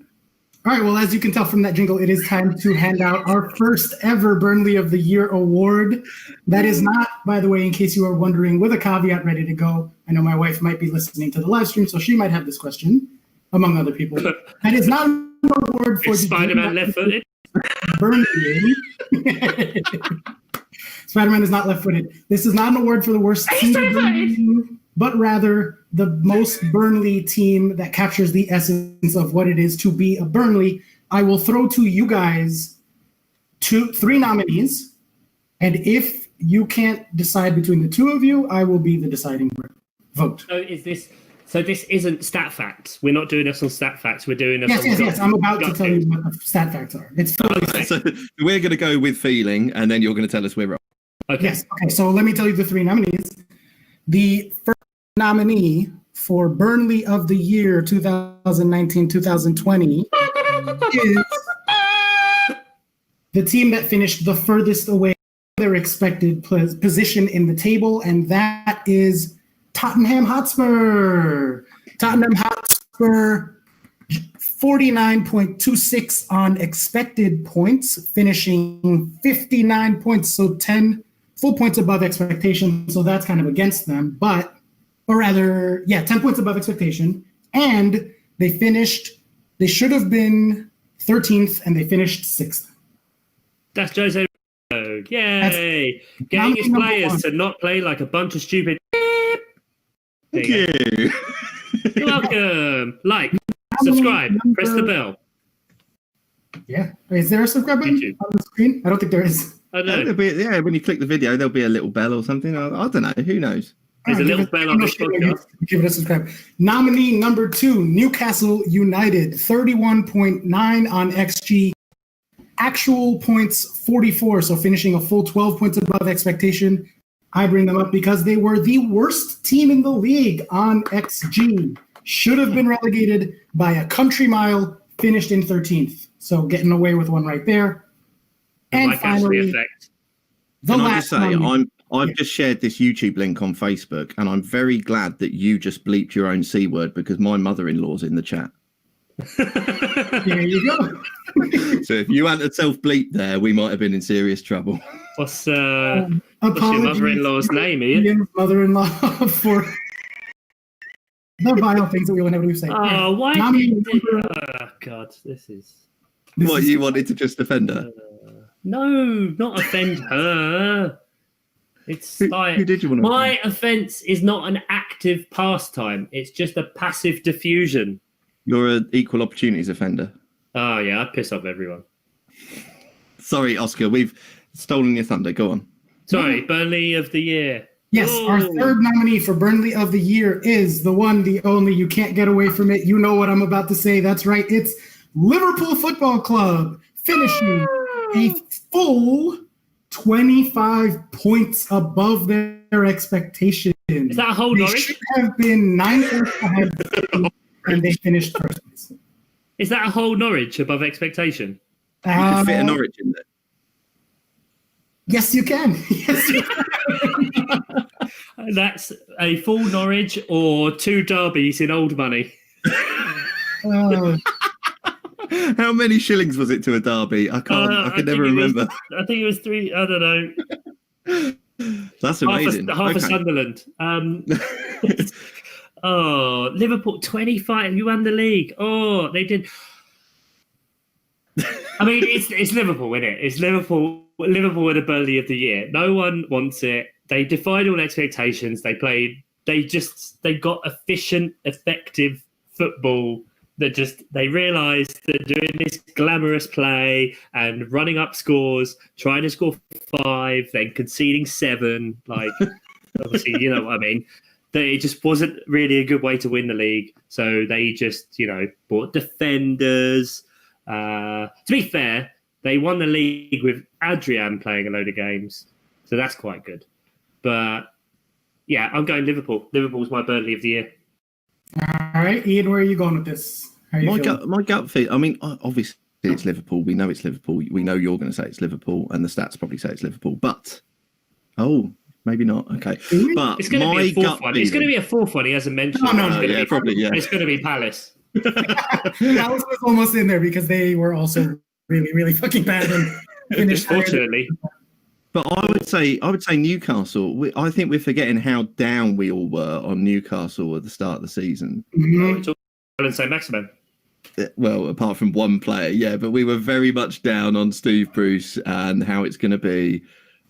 right. Well, as you can tell from that jingle, it is time to hand out our first ever Burnley of the Year award. That is not, by the way, in case you are wondering, with a caveat ready to go. I know my wife might be listening to the live stream, so she might have this question, among other people. That is not an award for Spider-Man left-footed. Burnley. Spider-Man is not left-footed. This is not an award for the worst team, but rather the most Burnley team that captures the essence of what it is to be a Burnley. I will throw to you guys three nominees, and if you can't decide between the two of you, I will be the deciding vote. So this isn't stat facts. We're not doing this on stat facts. We're doing this Yes. I'm about to tell you what the stat facts are. It's so we're going to go with feeling, and then you're going to tell us we're wrong. Okay. Yes. Okay. So let me tell you the three nominees. The first nominee for Burnley of the Year 2019-2020 is the team that finished the furthest away from their expected position in the table, and that is Tottenham Hotspur. Tottenham Hotspur, 49.26 on expected points, finishing 59 points, so 10 full points above expectation. So that's kind of against them, 10 points above expectation. And they should have been 13th, and they finished 6th. That's Jose. Yay! Getting his players to not play like a bunch of stupid. There you go. Thank you. You're welcome. Like, subscribe, press the bell. Yeah. Is there a subscribe button YouTube. on the screen? I don't think there is. I don't know. There'll be, yeah, when you click the video, there'll be a little bell or something. I don't know. Who knows? There's a Give little it- bell on this podcast. Give it a subscribe. Nominee number 2, Newcastle United, 31.9 on XG. Actual points 44, so finishing a full 12 points above expectation. I bring them up because they were the worst team in the league on XG. Should have been relegated by a country mile, finished in 13th. So getting away with one right there. And Mike Ashley finally, effect. the Can I just last say, nominee. I've just shared this YouTube link on Facebook, and I'm very glad that you just bleeped your own C word because my mother-in-law's in the chat. There you go. So if you hadn't self-bleep there, we might have been in serious trouble. What's your Apologies mother-in-law's to name, Ian? Ian's mother-in-law for the vile things that we will inevitably say. Oh, why Nominee did number- Oh, God, this is... This What, is- you wanted to just defend her? No, not offend her. It's Who like... did you want to My offence is not an active pastime. It's just a passive diffusion. You're an equal opportunities offender. Oh, yeah, I piss off everyone. Sorry, Oscar, we've stolen your thunder. Go on. Sorry, Burnley of the year. Yes, our Oh. third nominee for Burnley of the Year is the one, the only. You can't get away from it. You know what I'm about to say. That's right. It's Liverpool Football Club, finishing a full 25 points above their expectation. Is that a whole They Norwich? should have been 9 points ahead, and they finished first place. Is that a whole Norwich above expectation? You could fit a Uh, Norwich in there. Yes, you can. Yes, you can. That's a full Norwich or 2 derbies in old money. Uh, How many shillings was it to a derby? I can't. I can never remember. I think it was 3. I don't know. That's amazing. Half a Okay. Sunderland. Oh, Liverpool 25. You won the league. Oh, they did. I mean, it's Liverpool, isn't it? It's Liverpool. Liverpool were the Burnley of the year. No one wants it. They defied all expectations. They played. They got efficient, effective football. They realised that doing this glamorous play and running up scores, trying to score 5, then conceding 7, like obviously you know what I mean. It just wasn't really a good way to win the league. So they just bought defenders. To be fair, they won the league with Adrian playing a load of games, so that's quite good. But yeah, I'm going Liverpool. Liverpool's my Burnley of the year. all right, Ian, where are you going with this? How are you feeling? My gut feel. I mean, obviously it's Liverpool. We know it's Liverpool. We know you're going to say it's Liverpool, and the stats probably say it's Liverpool. But maybe not. Okay, but It's going to my be a fourth gut one. It's going to be a fourth one. He hasn't mentioned. No, It's gonna yeah, be- probably, yeah. It's going to be Palace. Dallas was almost in there because they were also really, really fucking bad and finished higher than- Unfortunately, But I would say Newcastle. I think we're forgetting how down we all were on Newcastle at the start of the season. Mhm. it's all and St. Maximin. Well, apart from one player, yeah, but we were very much down on Steve Bruce and how it's going to be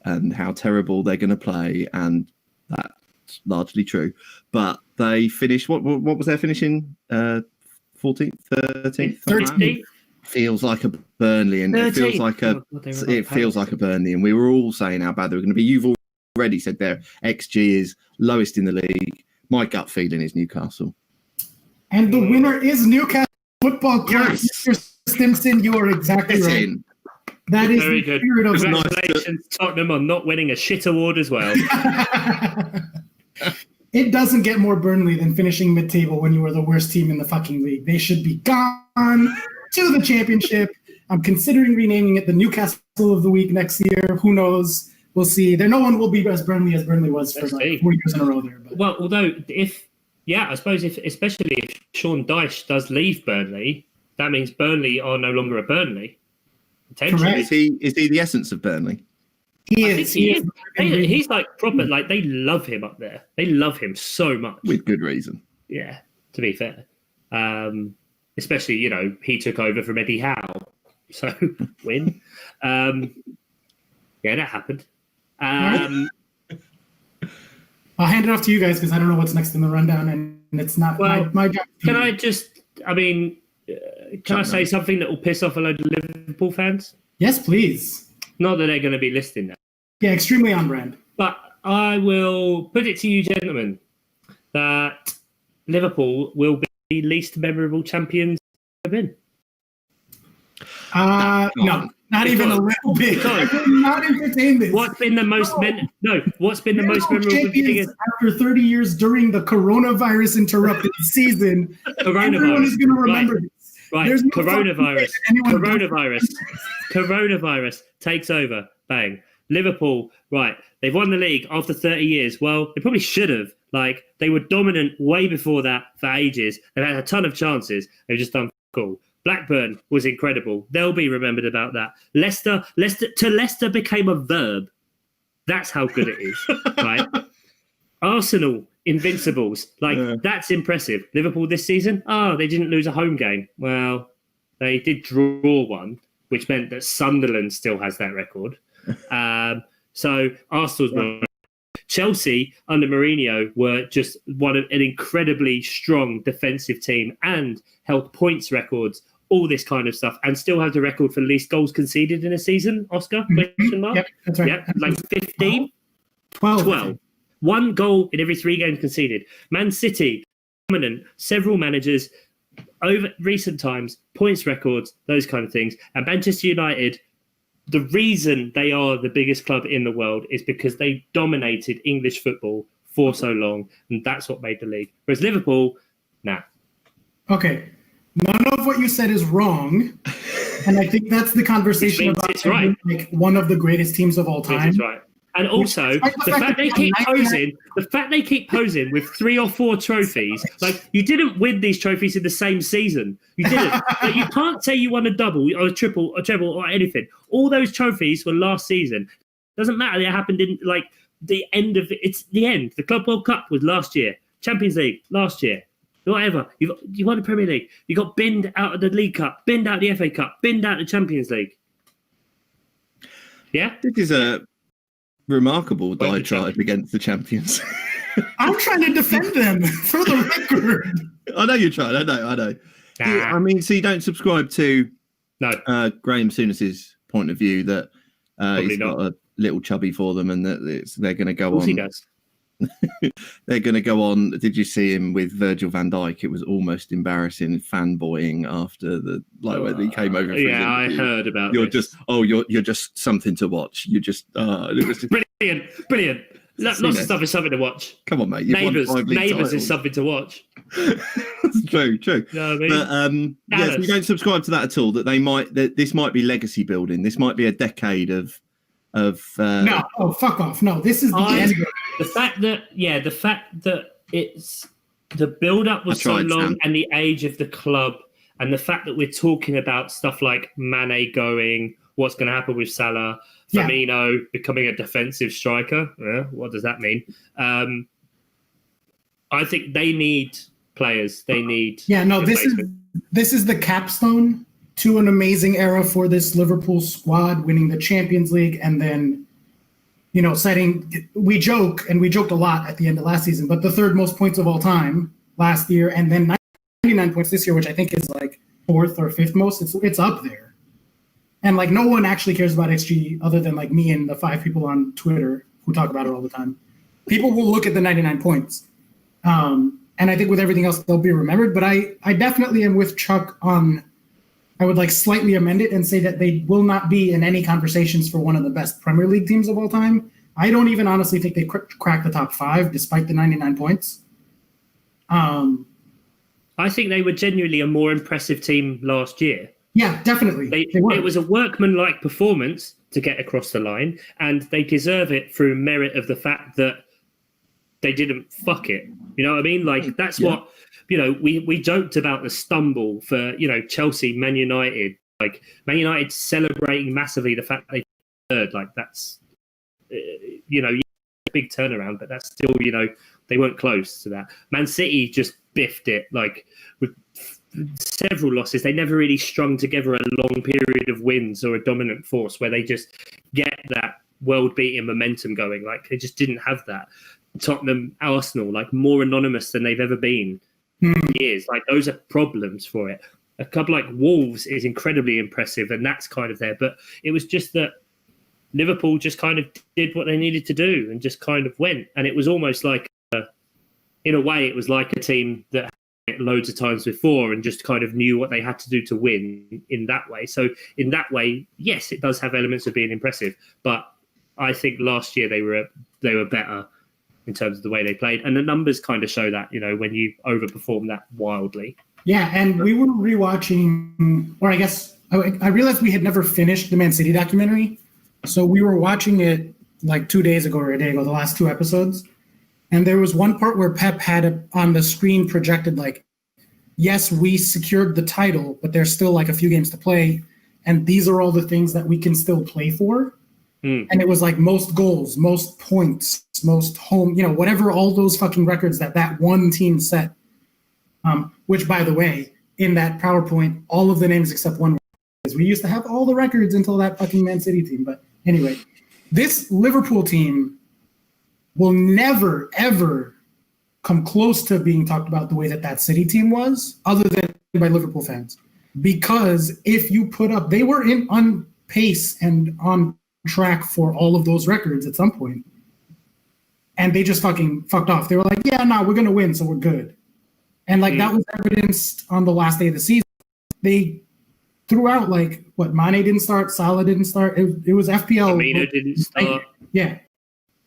and how terrible they're going to play, and that's largely true. But they finished. What was their finishing? 14th, 13th, 13th? Feels like a Burnley, and it feels 13th. like a Oh, God, they were above it feels Palace. like a Burnley, and we were all saying how bad they were going to be. You've already said their XG is lowest in the league. My gut feeling is Newcastle. And the winner is Newcastle Football Club. Yes. Mr. Stimson, you are exactly It's right. in. That is Very the good. spirit of nice. Congratulations, Tottenham, on not winning a shit award as well. It doesn't get more Burnley than finishing mid-table when you were the worst team in the fucking league. They should be gone to the championship. I'm considering renaming it the Newcastle of the Week next year. Who knows? We'll see. No one will be as Burnley was for Let's like see. 4 years in a row there. But Well, although I suppose especially if Sean Dyche does leave Burnley, that means Burnley are no longer a Burnley. Potentially. Correct. Is he the essence of Burnley? he I think is. he is. He's like proper, like they love him up there. They love him so much. With good reason. Yeah, to be fair. Especially, he took over from Eddie Howe. So, win. Yeah, that happened. I'll hand it off to you guys because I don't know what's next in the rundown, and it's not my job. Can I say something that will piss off a load of Liverpool fans? Yes, please. Not that they're going to be listening now. Yeah, extremely on brand. But I will put it to you, gentlemen, that Liverpool will be the least memorable champions ever been. No, not even a little bit. I will not entertain this. What's been the most memorable thing? After 30 years during the coronavirus interrupted season, everyone is going to remember this. Right, There's no coronavirus takes over. Bang. Liverpool, right, they've won the league after 30 years. Well, they probably should have. Like, they were dominant way before that for ages. They've had a ton of chances. They've just done cool. Blackburn was incredible. They'll be remembered about that. Leicester became a verb. That's how good it is, right? Arsenal, invincibles. That's impressive. Liverpool this season, they didn't lose a home game. Well, they did draw one, which meant that Sunderland still has that record. So Arsenal's won. Chelsea under Mourinho were just an incredibly strong defensive team and held points records, all this kind of stuff, and still have the record for least goals conceded in a season. Oscar? Question mark? Yep, that's right. Yep, like 15? 12. 1 goal in every 3 games conceded. Man City, dominant, several managers over recent times, points records, those kind of things. And Manchester United, the reason they are the biggest club in the world is because they dominated English football for so long, and that's what made the league. Whereas Liverpool, nah. Okay. None of what you said is wrong. And I think that's the conversation about it's right. Like one of the greatest teams of all time. It's right. And also, the fact they keep posing with 3 or 4 trophies, like, you didn't win these trophies in the same season. You didn't. Like, you can't say you won a double or a triple or treble or anything. All those trophies were last season. Doesn't matter. It happened in the end of it. It's the end. The Club World Cup was last year. Champions League last year. Whatever. You won the Premier League. You got binned out of the League Cup, binned out of the FA Cup, binned out of the Champions League. Yeah? This is a remarkable diatribe against the champions. I'm trying to defend them for the record. I know you're trying. I know. I mean, so you don't subscribe to Graham Souness's point of view that he's got a little chubby for them and that they're going to go on. He does. They're going to go on. Did you see him with Virgil van Dijk? It was almost embarrassing, fanboying after when he came over. Yeah, I heard about. You're just something to watch. You just it was just brilliant. Lots of stuff is something to watch. Come on, mate. Neighbours is something to watch. That's true. You know what I mean? But so you don't subscribe to that at all. That this might be legacy building. This might be a decade of. No, fuck off. No, this is the end. The fact that it's the build up was so long, and the age of the club, and the fact that we're talking about stuff like Mane going, what's going to happen with Salah, Firmino becoming a defensive striker. What does that mean? I think they need players. They need. Yeah, no, this is the capstone to an amazing era for this Liverpool squad, winning the Champions League, and then, we joked a lot at the end of last season, but the 3rd most points of all time last year, and then 99 points this year, which I think is like 4th or 5th most. It's up there. And no one actually cares about XG other than me and the 5 people on Twitter who talk about it all the time. People will look at the 99 points. And I think with everything else, they'll be remembered. But I definitely am with Chuck on, I would slightly amend it and say that they will not be in any conversations for one of the best Premier League teams of all time. I don't even honestly think they crack the top 5 despite the 99 points. I think they were genuinely a more impressive team last year. Yeah, definitely. It was a workmanlike performance to get across the line, and they deserve it through merit of the fact that they didn't fuck it. You know what I mean? That's what... we joked about the stumble for, Chelsea, Man United. Man United celebrating massively the fact they third. That's, big turnaround, but that's still, they weren't close to that. Man City just biffed it, with several losses. They never really strung together a long period of wins or a dominant force where they just get that world-beating momentum going. They just didn't have that. Tottenham, Arsenal, like more anonymous than they've ever been in years. Like those are problems for it. A club like Wolves is incredibly impressive, and that's kind of there. But it was just that Liverpool just kind of did what they needed to do and just kind of went. And it was almost like, in a way, it was like a team that had it loads of times before and just kind of knew what they had to do to win in that way. So in that way, yes, it does have elements of being impressive. But I think last year they were better in terms of the way they played. And the numbers kind of show that, when you overperform that wildly. Yeah, and we were rewatching, or I guess I realized we had never finished the Man City documentary. So we were watching it like 2 days ago or a day ago, the last 2 episodes. And there was one part where Pep had it on the screen projected like, yes, we secured the title, but there's still like a few games to play. And these are all the things that we can still play for. And it was like most goals, most points, most home, whatever, all those fucking records that one team set. Which, by the way, in that PowerPoint, all of the names except one, because we used to have all the records until that fucking Man City team. But anyway, this Liverpool team will never, ever come close to being talked about the way that City team was, other than by Liverpool fans. Because if you put up, they were on pace and on track for all of those records at some point. And they just fucking fucked off. They were like, yeah, no, we're going to win, so we're good. And that was evidenced on the last day of the season. They threw out Mane didn't start, Salah didn't start. It was FPL. Firmino didn't start. Yeah.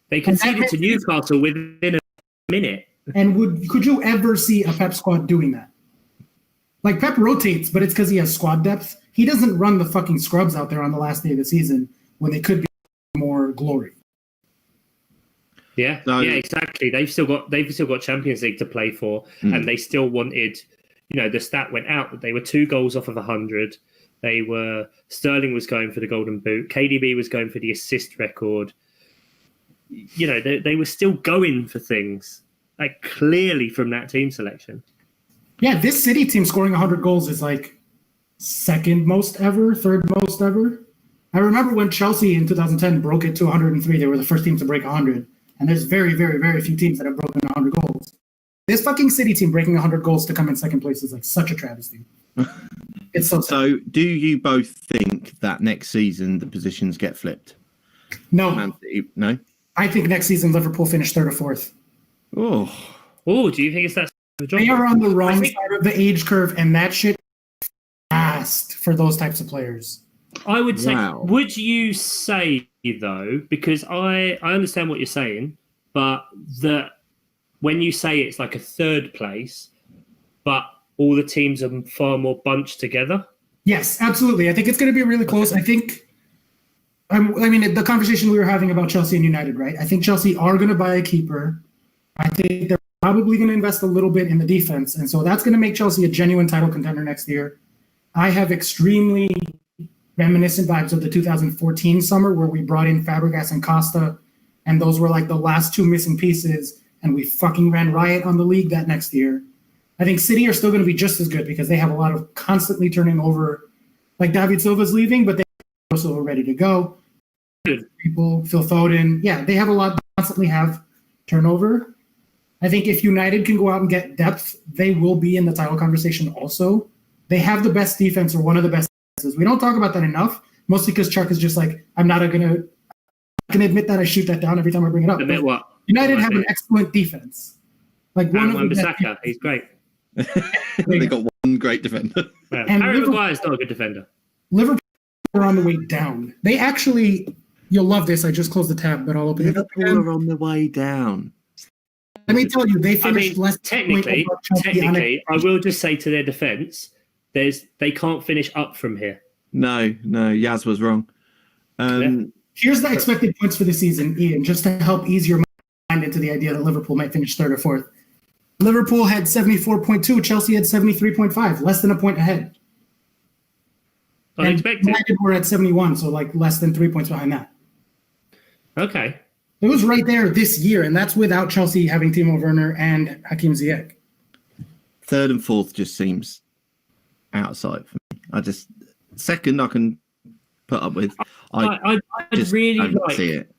They conceded to Newcastle within a minute. And could you ever see a Pep squad doing that? Like Pep rotates, but it's because he has squad depth. He doesn't run the fucking scrubs out there on the last day of the season when they could be more glory. Yeah, yeah, exactly. They've still got Champions League to play for, and they still wanted. The stat went out that they were 2 goals off of 100. Sterling was going for the Golden Boot. KDB was going for the assist record. They were still going for things like clearly from that team selection. Yeah, this City team scoring 100 goals is like second most ever, third most ever. I remember when Chelsea in 2010 broke it to 103. They were the first team to break 100. And there's very, very, very few teams that have broken 100 goals. This fucking City team breaking 100 goals to come in second place is like such a travesty. It's so sad. So do you both think that next season the positions get flipped? No. No? I think next season Liverpool finish 3rd or 4th. Oh, do you think it's that? They are on the wrong side of the age curve, and that shit fast for those types of players. I would say, would you say, though, because I understand what you're saying, but that when you say it's like a 3rd place, but all the teams are far more bunched together? Yes, absolutely. I think it's going to be really close. I think, the conversation we were having about Chelsea and United, right? I think Chelsea are going to buy a keeper. I think they're probably going to invest a little bit in the defense. And so that's going to make Chelsea a genuine title contender next year. I have extremely reminiscent vibes of the 2014 summer where we brought in Fabregas and Costa, and those were like the last 2 missing pieces, and we fucking ran riot on the league that next year. I think City are still going to be just as good because they have a lot of constantly turning over, like David Silva's leaving, but they also are ready to go. People, Phil Foden, they have a lot, constantly have turnover. I think if United can go out and get depth, they will be in the title conversation also. They have the best defense, or one of the best. We don't talk about that enough, mostly because Chuck is just like, I can admit that I shoot that down every time I bring it up. Admit what? United have an excellent defense. Like Wan-Bissaka, he's great. They got one great defender. Yeah. Harry Maguire is not a good defender. Liverpool are on the way down. They actually, you'll love this. I just closed the tab, but I'll open it up again. Liverpool are on the way down. Let me tell you, they finished less. Technically, I will just say to their defense, they can't finish up from here. No, Yaz was wrong. Here's the expected points for the season, Ian, just to help ease your mind into the idea that Liverpool might finish 3rd or 4th. Liverpool had 74.2, Chelsea had 73.5, less than a point ahead. Unexpected. United were at 71, so like less than 3 points behind that. Okay. It was right there this year, and that's without Chelsea having Timo Werner and Hakim Ziyech. 3rd and 4th just seems outside for me. 2nd I can put up with. I really don't like see it.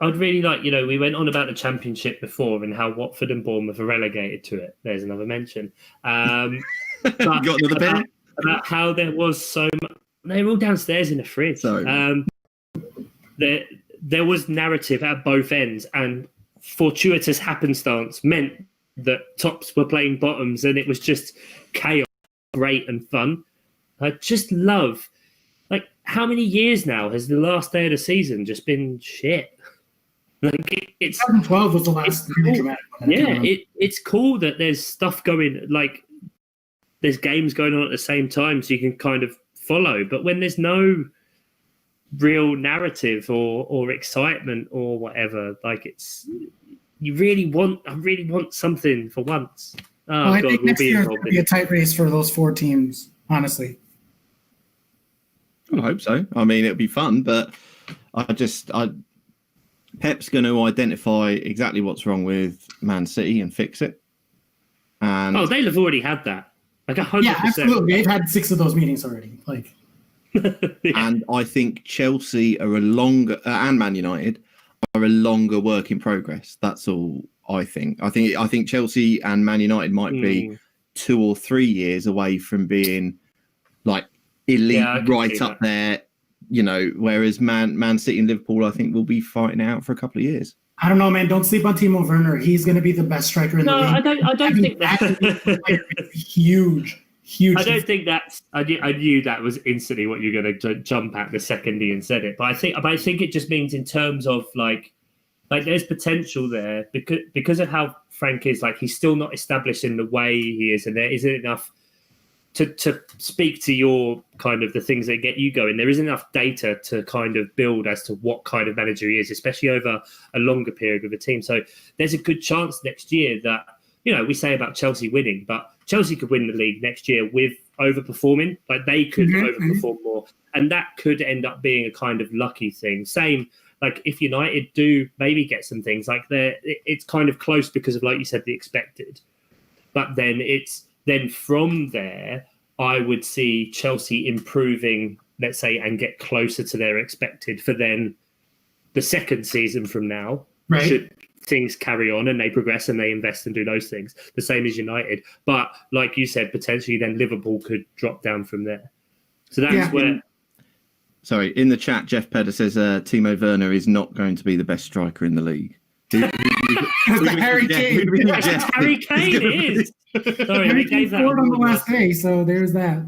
I'd really like, we went on about the Championship before and how Watford and Bournemouth are relegated to it. There's another mention. But Got another pen? about how there was so much. They were all downstairs in the fridge. Sorry. There was narrative at both ends, and fortuitous happenstance meant that tops were playing bottoms, and it was just chaos, great and fun. I just love, how many years now has the last day of the season just been shit? It's 2012 was the last really dramatic one. Yeah, it's cool that there's stuff going, there's games going on at the same time, so you can kind of follow. But when there's no real narrative or excitement or whatever, I really want something for once. Oh, I God, think next year is going to be a tight race for those 4 teams, honestly. I hope so. I mean, it'll be fun, but Pep's going to identify exactly what's wrong with Man City and fix it. And they'll have already had that. 100%. Yeah, absolutely. They've had 6 of those meetings already. Yeah. And I think Chelsea are and Man United are a longer work in progress. That's all I think. I think Chelsea and Man United might be 2 or 3 years away from being elite right up there, whereas Man City and Liverpool, I think, will be fighting out for a couple of years. I don't know, man. Don't sleep on Timo Werner. He's going to be the best striker in the league. No, I don't think that. Huge. I don't think that's. I knew that was instantly what you're going to jump at the second Ian said it. But I think it just means in terms of there's potential there because of how Frank is. He's still not established in the way he is, and there isn't enough to speak to your kind of the things that get you going. There isn't enough data to kind of build as to what kind of manager he is, especially over a longer period with a team. So there's a good chance next year that, we say about Chelsea winning, but Chelsea could win the league next year with overperforming. They could overperform more. And that could end up being a kind of lucky thing. Same, if United do maybe get some things, it's kind of close because of, like you said, the expected. But then from there, I would see Chelsea improving, let's say, and get closer to their expected for then the second season from now. Right. Should things carry on and they progress and they invest and do those things, the same as United. But like you said, potentially then Liverpool could drop down from there. So that's where... Sorry, in the chat, Jeff Pedder says Timo Werner is not going to be the best striker in the league. Harry Kane. Harry Kane is. Sorry, we gave that award on the last day, so there's that.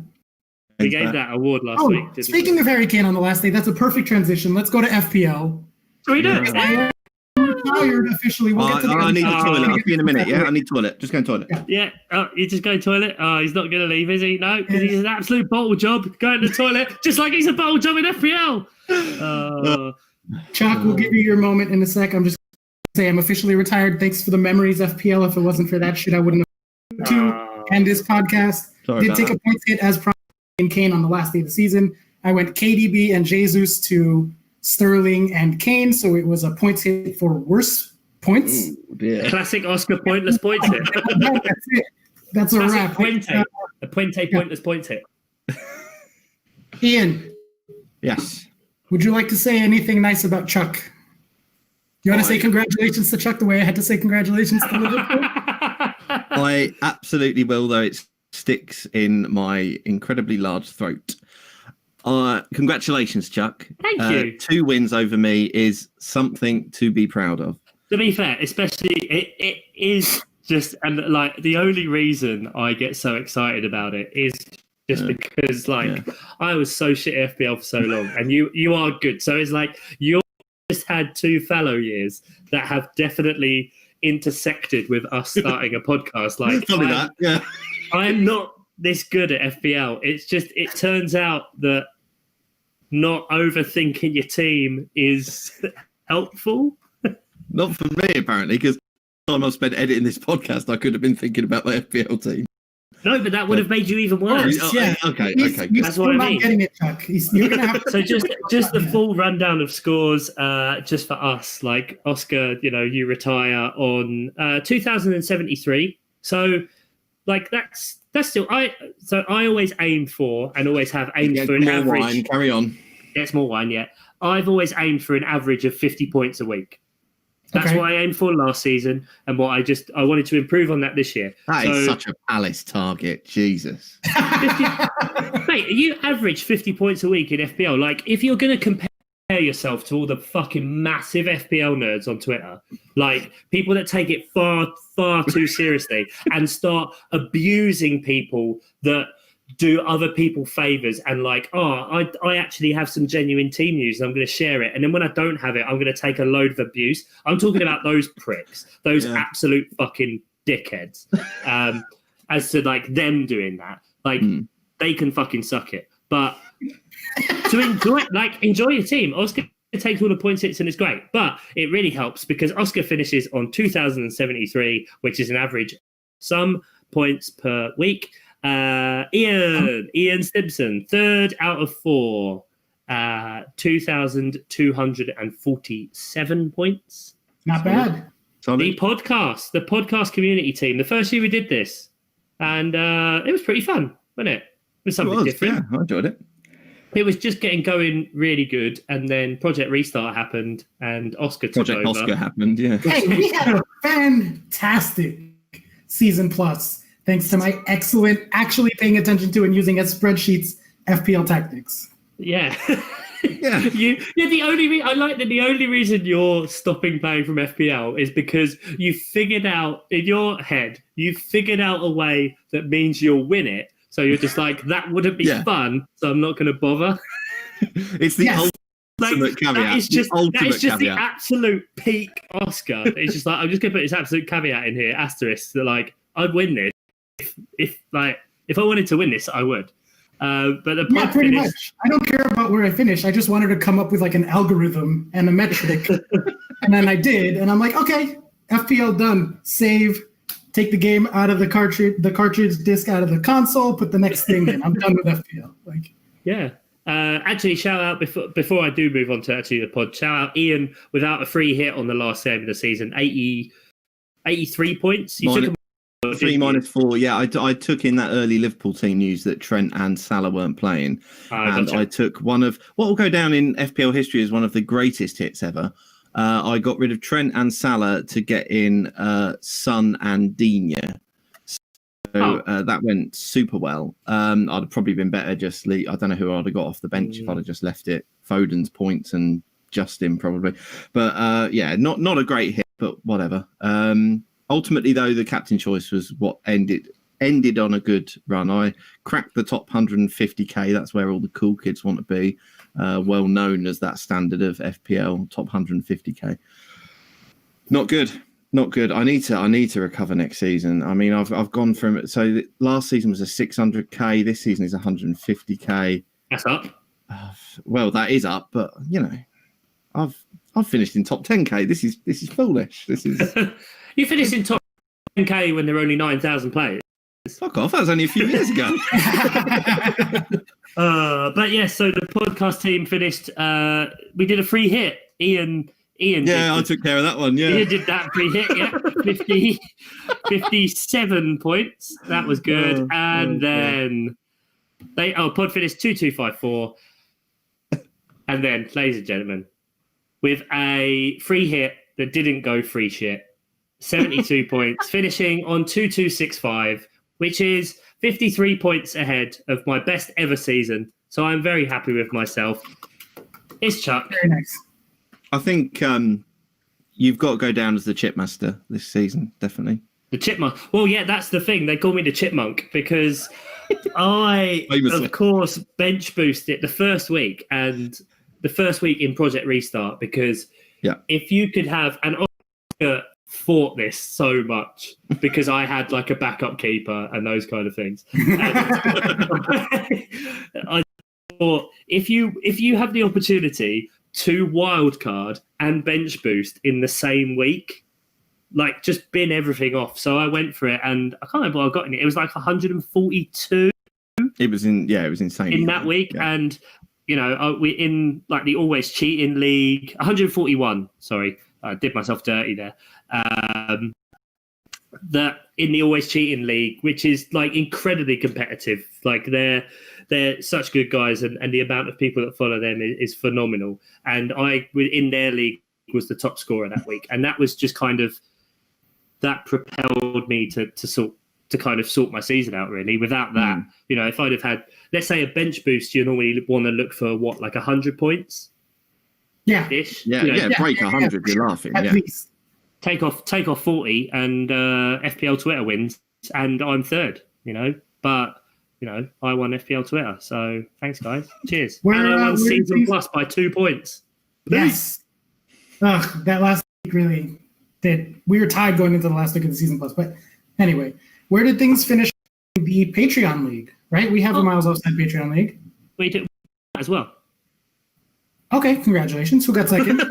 We gave that award last week. Speaking of Harry Kane on the last day, that's a perfect transition. Let's go to FPL. So we do it. Retired officially. We'll get to I need the toilet. I'll be in a minute. Yeah, I need toilet. Just go to toilet. Yeah. You just go to toilet. He's not going to leave, is he? No, because he's an absolute bottle job. Going to the toilet, just like he's a bottle job in FPL. Chuck, we'll give you your moment in a sec. I'm just going to say I'm officially retired. Thanks for the memories, FPL. If it wasn't for that shit, I wouldn't have to end this podcast. Did take a points hit as promised in Kane on the last day of the season. I went KDB and Jesus to Sterling and Kane, so it was a points hit for worse points. Ooh, classic Oscar pointless points hit. That's it. That's a wrap. A Puente pointless points hit. Ian. Yes. Would you like to say anything nice about Chuck? You want to say congratulations to Chuck the way I had to say congratulations to Liverpool? I absolutely will, though it sticks in my incredibly large throat. Congratulations, Chuck. Thank you. 2 wins over me is something to be proud of. To be fair, especially it is just, and the only reason I get so excited about it is just because I was so shit at FPL for so long, and you are good. So it's you just had 2 fallow years that have definitely intersected with us starting a podcast. I'm not this good at FPL. It's just, it turns out that not overthinking your team is helpful. Not for me, apparently, because the time I've spent editing this podcast, I could have been thinking about my FPL team. No, but that would have made you even worse. Okay. That's what I mean. Getting it, Chuck. You're gonna have to... So just the full rundown of scores, just for us. Oscar, you retire on 2073. So that's still I always aim for and always have aimed for an average. Wine. Carry on. Get more wine, yeah. I've always aimed for an average of 50 points a week. That's Okay. what I aimed for last season, and what I wanted to improve on that this year. That is such a Palace target. Jesus. 50, mate, you average 50 points a week in FPL. Like, if you're going to compare yourself to all the fucking massive FPL nerds on Twitter, like people that take it far, far too seriously and start abusing people that do other people favors and like, I actually have some genuine team news and I'm going to share it. And then when I don't have it, I'm going to take a load of abuse. I'm talking about those pricks, those absolute fucking dickheads. As to like them doing that, like they can fucking suck it. But to enjoy your team, Oscar takes all the points hits and it's great. But it really helps because Oscar finishes on 2,073, which is an average some points per week. Ian Stimpson, 3rd out of 4, 2,247 points. Not bad. The podcast community team, the first year we did this, and it was pretty fun, wasn't it? It was something different. Yeah, I enjoyed it. It was just getting going really good, and then Project Restart happened, and Oscar took over. Oscar happened, yeah. Hey, we had a fantastic season plus. Thanks to my excellent, actually paying attention to and using as spreadsheets FPL tactics. Yeah. Yeah. The only reason you're stopping playing from FPL is because you figured out in your head, a way that means you'll win it. So you're just like, that wouldn't be fun, so I'm not going to bother. It's the ultimate caveat. That is just caveat. the absolute peak Oscar. It's just like, I'm just going to put this absolute caveat in here, asterisk, that like, I'd win this. If I wanted to win this, I would. But the pod pretty finished. much. I don't care about where I finish. I just wanted to come up with like an algorithm and a metric, and then I did, and I'm like, okay, FPL done. Save, take the game out of the cartridge disc out of the console, put the next thing in. I'm done with FPL. Like, yeah. Actually, shout out before I do move on to actually the pod. Shout out Ian without a free hit on the last game of the season. 83 points. You took 3 minus 4. Yeah, I took in that early Liverpool team news that Trent and Salah weren't playing, and gotcha. I took one of what will go down in FPL history as one of the greatest hits ever. I got rid of Trent and Salah to get in Son and Digne. So that went super well. I'd have probably been better just I don't know who I'd have got off the bench if I'd have just left it. Foden's points and Justin probably, but not a great hit, but whatever. Ultimately, though, the captain choice was what ended on a good run. I cracked the top 150k. That's where all the cool kids want to be. Well known as that standard of FPL, top 150k. Not good. I need to recover next season. I mean, I've gone from last season was a 600k. This season is 150k. That's up. Well, that is up, but I've finished in top 10k. This is foolish. This is. You finished in top 10k when there were only 9,000 players. Fuck off! That was only a few years ago. But yes, so the podcast team finished. We did a free hit. Ian. Yeah, I took care of that one. Yeah, Ian did that free hit. Yeah, 57 points. That was good. Then pod finished 2254. And then, ladies and gentlemen, with a free hit that didn't go free shit. 72 points, finishing on 2265, which is 53 points ahead of my best ever season. So I'm very happy with myself. It's Chuck. Very nice. I think you've got to go down as the Chipmaster this season, definitely. The Chipmunk. Well, yeah, that's the thing. They call me the Chipmunk because I, of course, bench boosted the first week and the first week in Project Restart because if you could have an Oscar fought this so much because I had like a backup keeper and those kind of things. I thought if you have the opportunity to wildcard and bench boost in the same week, like just bin everything off. So I went for it and I can't remember what I got in it. It was like 142. It was insane in that week. Yeah. And we in like the always cheating league, 141. Sorry, I did myself dirty there. That in the always cheating league, which is like incredibly competitive. Like they're such good guys, and the amount of people that follow them is phenomenal. And I in their league was the top scorer that week, and that was just kind of that propelled me to kind of sort my season out. Really, without that, if I'd have had, let's say, a bench boost, you normally want to look for what, like 100 points. Yeah. Ish. Break 100. You're laughing. At least. Take off 40, and FPL Twitter wins, and I'm third. But I won FPL Twitter, so thanks, guys. Cheers. And I won Season Plus by 2 points. Yes. That last week really did. We were tied going into the last week of the Season Plus, but anyway, where did things finish in the Patreon League? Right, we have a Miles Offside Patreon League. We did as well. Okay, congratulations. Who got second?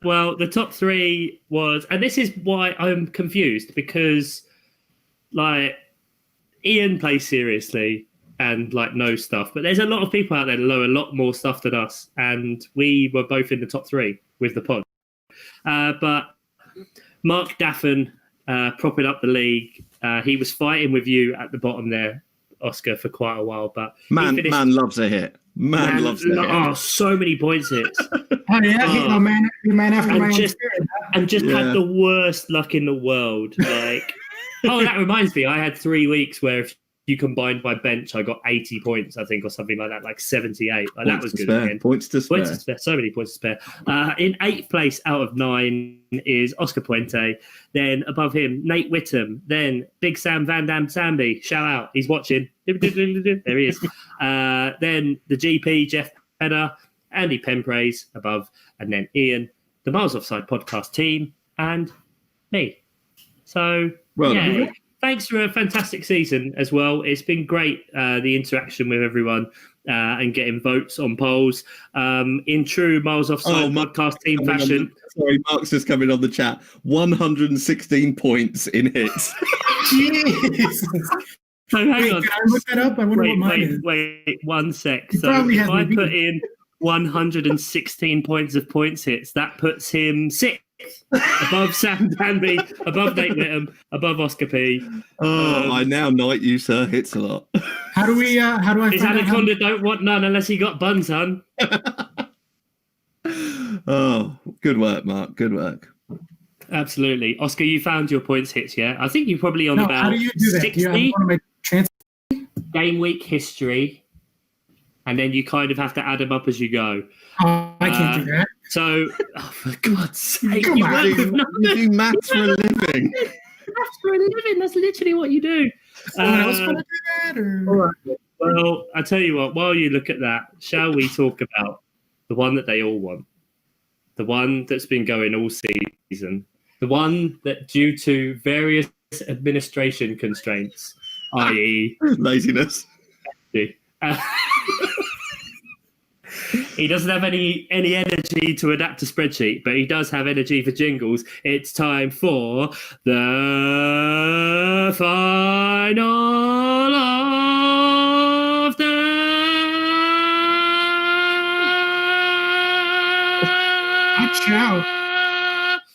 Well, the top three was, and this is why I'm confused, because like Ian plays seriously and like knows stuff, but there's a lot of people out there that know a lot more stuff than us, and we were both in the top three with the pod. But Mark Daffin propping up the league. He was fighting with you at the bottom there, Oscar, for quite a while, but man loves a hit. Man loves a hit. Oh, so many points hits. Oh yeah, man after my own spirit. And just had the worst luck in the world. Like, that reminds me, I had 3 weeks where if you combined my bench, I got 80 points, I think, or something like that, like 78. Like, that was good. Points to spare. So many points to spare. In 8th place out of 9 is Oscar Puente. Then above him, Nate Whittam. Then Big Sam Van Dam Samby. Shout out. He's watching. There he is. Then the GP, Jeff Penner. Andy Penpraise above. And then Ian, the Miles Offside podcast team, and me. So, thanks for a fantastic season as well. It's been great, the interaction with everyone and getting votes on polls. In true Miles Offside podcast team fashion. Sorry, Mark's just coming on the chat. 116 points in hits. Jesus. So hang on. Can I look that up? I wonder what mine is. Wait, 1 sec. He So probably if has I me put beat. in 116 points of points hits, that puts him 6th. Above Sam Danby, above Nate Whittam, above Oscar P. I now knight you, sir. Hits a lot. How do I His find out anaconda don't want none unless he got buns, son. Oh, good work, Mark. Good work. Absolutely. Oscar, you found your points hits, yeah? I think you're probably on how about do you do that? 60 Do you have one of my game week history, and then you kind of have to add them up as you go. I can't do that. So, for God's sake, Come you on. work with You do maths for a living. Maths for a living. That's literally what you do. Someone else want to do that? Or? Well, I tell you what, while you look at that, shall we talk about the one that they all want? The one that's been going all season. The one that, due to various administration constraints, i.e. laziness. He doesn't have any energy to adapt to spreadsheet, but he does have energy for jingles. It's time for the final of the Watch out.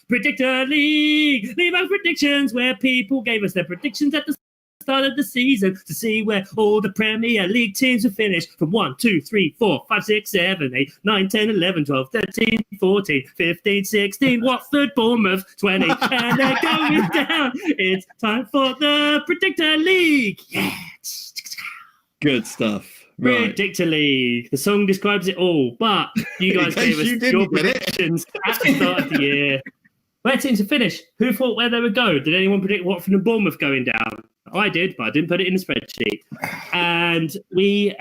Predictor League. Leave out predictions where people gave us their predictions at the start of the season to see where all the Premier League teams will finish from 1, 2, 3, 4, 5, 6, 7, 8, 9, 10, 11, 12, 13, 14, 15, 16, Watford, Bournemouth, 20, and they're going down. It's time for the Predictor League. Yeah. Good stuff. Right. Predictor League. The song describes it all, but you guys gave us your predictions at the start of the year. Where teams to finish? Who thought where they would go? Did anyone predict Watford and Bournemouth going down? I did, but I didn't put it in the spreadsheet. And Ian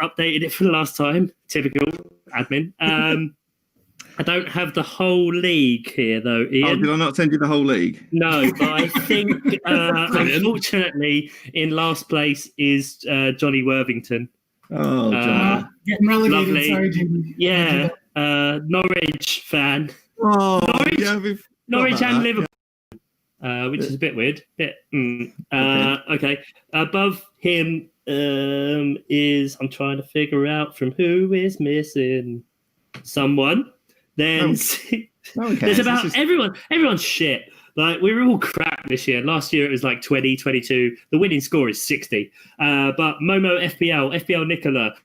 updated it for the last time. Typical admin. I don't have the whole league here, though, Ian. Oh, did I not send you the whole league? No, but I think, unfortunately, in last place is Johnny Worthington. Oh, Johnny. Getting relegated. Lovely. Sorry, Jimmy. Yeah, Norwich fan. Oh, Norwich and Liverpool. Which is a bit weird. Okay. Above him is, I'm trying to figure out from who is missing someone. Then there's about everyone's shit. Like, we were all crap this year. Last year it was like 20, 22. The winning score is 60. But Momo FPL Nicola,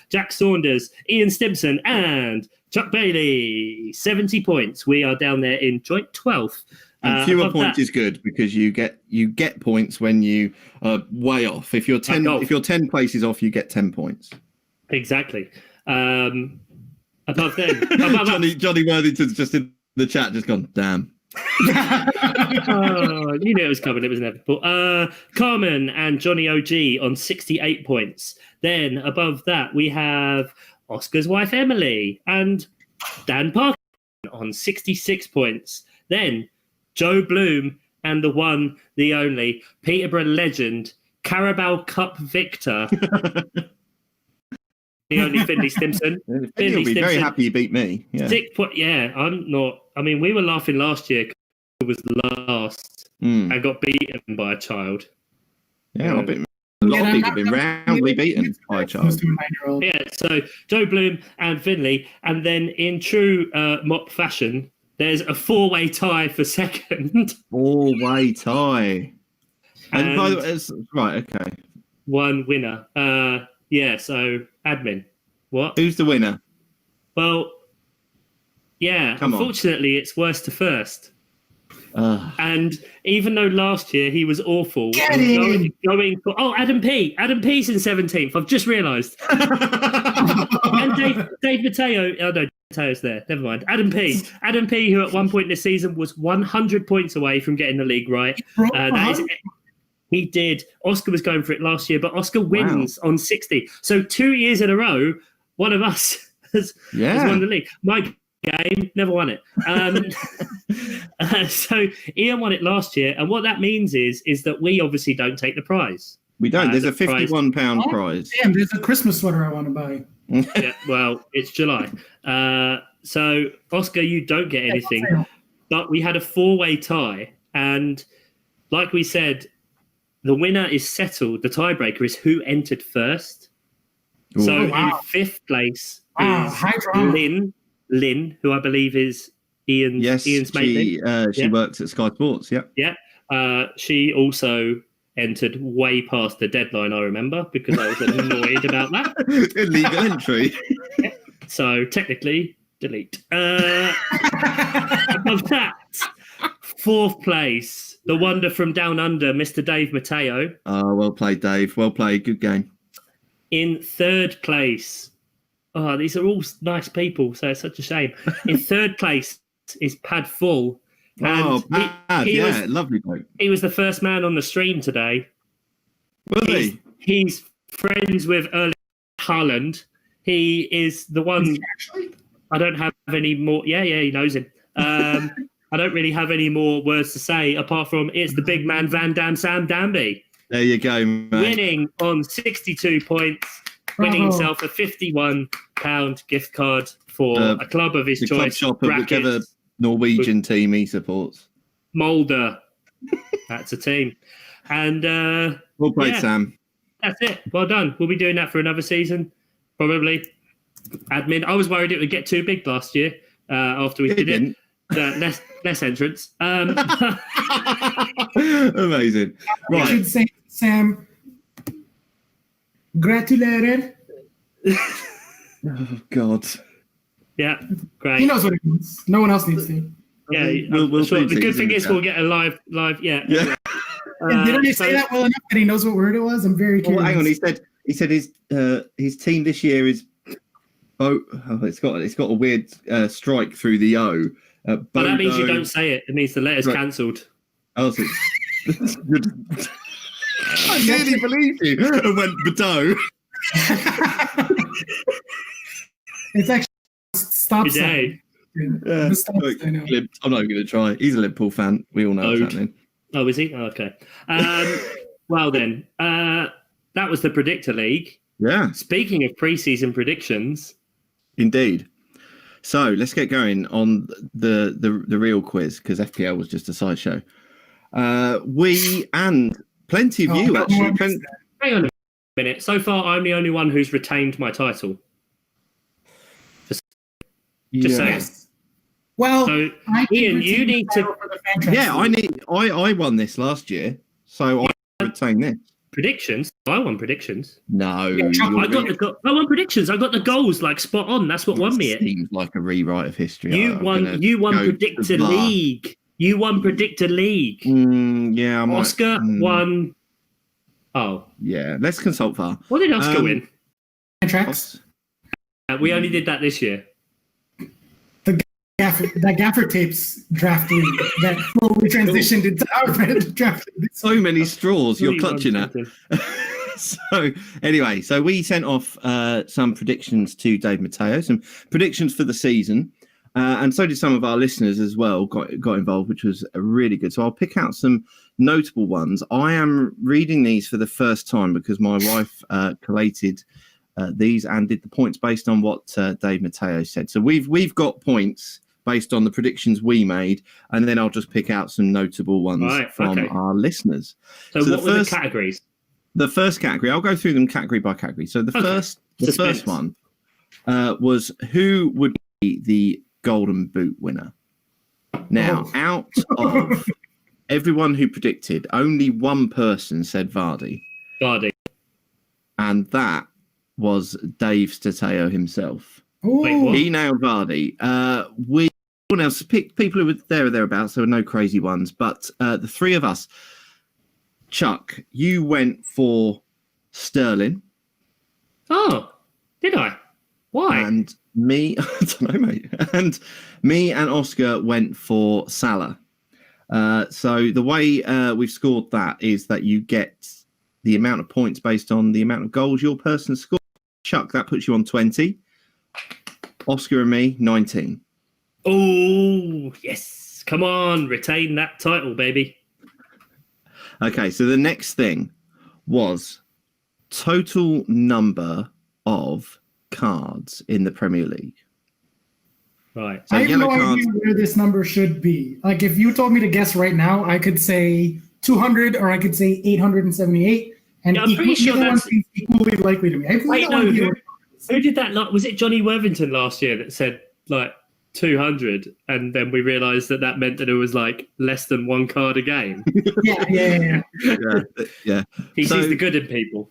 Jack Saunders, Ian Stimson, and Chuck Bailey. 70 points. We are down there in joint 12th. And fewer Above points that- is good because you get points when you are way off. If you're 10 places off, you get 10 points. Exactly. Above them, Johnny Worthington's just in the chat, just gone, damn. Oh, you knew it was coming. It was inevitable. Carmen and Johnny OG on 68 points. Then above that, we have Oscar's wife Emily and Dan Parker on 66 points. Then Joe Bloom and the one, the only Peterborough legend, Carabao Cup victor, the only Finley Stimson. He'll be very happy you beat me. Yeah. 6 point. Yeah, I'm not. I mean, we were laughing last year. It was last and got beaten by a child. Yeah, a lot of people have been roundly beaten by a child. Yeah, so Joe Bloom and Finley, and then in true mop fashion, there's a 4-way tie for second. 4-way tie. And by the way, right, okay. One winner. Yeah, so admin. What? Who's the winner? Well, yeah, unfortunately, it's worst to first. And even though last year he was awful, going for Adam P. Adam P's in 17th. I've just realised. And Dave Mateo. Oh no, Mateo's there. Never mind. Adam P. Adam P. Who at one point in the season was 100 points away from getting the league right. He did. Oscar was going for it last year, but Oscar wins on 60. So 2 years in a row, one of us has won the league. My game, never won it. So Ian won it last year, and what that means is that we obviously don't take the prize. We don't. There's a £51 prize. Damn, there's a Christmas sweater I want to buy. Yeah, well, it's July. So Oscar, you don't get anything, but we had a 4-way tie, and like we said, the winner is settled. The tiebreaker is who entered first. Ooh. So in 5th place is Lynn, who I believe is Ian's mate. She works at Sky Sports. Yeah. Yeah. She also entered way past the deadline, I remember, because I was annoyed about that. Illegal entry. Yeah. So technically, delete. Above that, 4th place, the wonder from down under, Mr. Dave Mateo. Oh, well played, Dave. Well played. Good game. In 3rd place, these are all nice people, so it's such a shame. In 3rd place is Pad Full. And he was, lovely bloke. He was the first man on the stream today. Was he? He's friends with Erling Haaland. He is the one. I don't have any more. Yeah, he knows him. I don't really have any more words to say apart from it's the big man Van Dam Sam Danby. There you go, mate. Winning on 62 points, winning himself a £51 gift card for a club of his choice. Club shop of whichever Norwegian team he supports. Mulder. That's a team. And well played, Sam. That's it. Well done. We'll be doing that for another season, probably. Admin. I was worried it would get too big last year after we did it. Less entrance. Amazing. Right. I should say, Sam, gratulated. Oh, God. Yeah, great. He knows what it means. No one else needs to. Yeah, we'll sure. The good thing is we'll get a live. Yeah. Didn't he say that well enough that he knows what word it was? I'm very curious. Oh, hang on. He said his team this year is. It's got a weird strike through the O. But that means you don't say it. It means the letter's cancelled. Oh, so I nearly believed you and went Bordeaux. It's actually stop Good sign. Yeah. I'm not even going to try. He's a Liverpool fan. We all know what's happening. Oh, is he? Oh, okay. Well then, that was the Predictor League. Yeah. Speaking of pre-season predictions. Indeed. So let's get going on the real quiz because FPL was just a sideshow. We and plenty of you actually. Hang on a minute. So far, I'm the only one who's retained my title. Just saying. Well, so, Ian, you need to. Yeah, I won this last year, so I retain this. Predictions? I won predictions. No, Yeah, Chuck, you're I won predictions. I got the goals like spot on. That's what won me it. Seems like a rewrite of history. You I'm won. gonna You won go Predictor to VAR. League. You won Predictor League. Yeah, I might, Oscar won. Oh, Yeah, let's consult VAR. what did Oscar win? Tracks. We only did that this year. That Gaffer Tapes draft league that slowly transitioned into our draft league. So many straws you're Three, one, clutching at. something. So anyway, so we sent off some predictions to Dave Matteo, some predictions for the season, and so did some of our listeners as well. Got involved, which was really good. So I'll pick out some notable ones. I am reading these for the first time because my wife collated these and did the points based on what Dave Matteo said. So we've got points based on the predictions we made, and then I'll just pick out some notable ones from our listeners. So what were the categories? The first category, I'll go through them category by category. So the first one was who would be the Golden Boot winner. Now, out of everyone who predicted, only one person said Vardy. And that was Dave Stateo himself. Wait, what? He nailed Vardy. Everyone else picked people who were there or thereabouts. There were no crazy ones, but the three of us. Chuck, you went for Sterling. Oh, did I? Why? And me, I don't know, mate. And me and Oscar went for Salah. So the way we've scored that is that you get the amount of points based on the amount of goals your person scored. Chuck, that puts you on 20. Oscar and me, 19. Oh, yes. Come on, retain that title, baby. Okay, so the next thing was total number of cards in the Premier League. Right. So I have yellow no cards. idea where this number should be. Like, if you told me to guess right now, I could say 200 or I could say 878. And Yeah, I'm pretty sure either one that's- seems equally likely to me. I have Wait, no no, idea. who did that? Was it Johnny Worthington last year that said like 200, and then we realised that meant that it was like less than one card a game? Yeah. Yeah. He So- sees the good in people.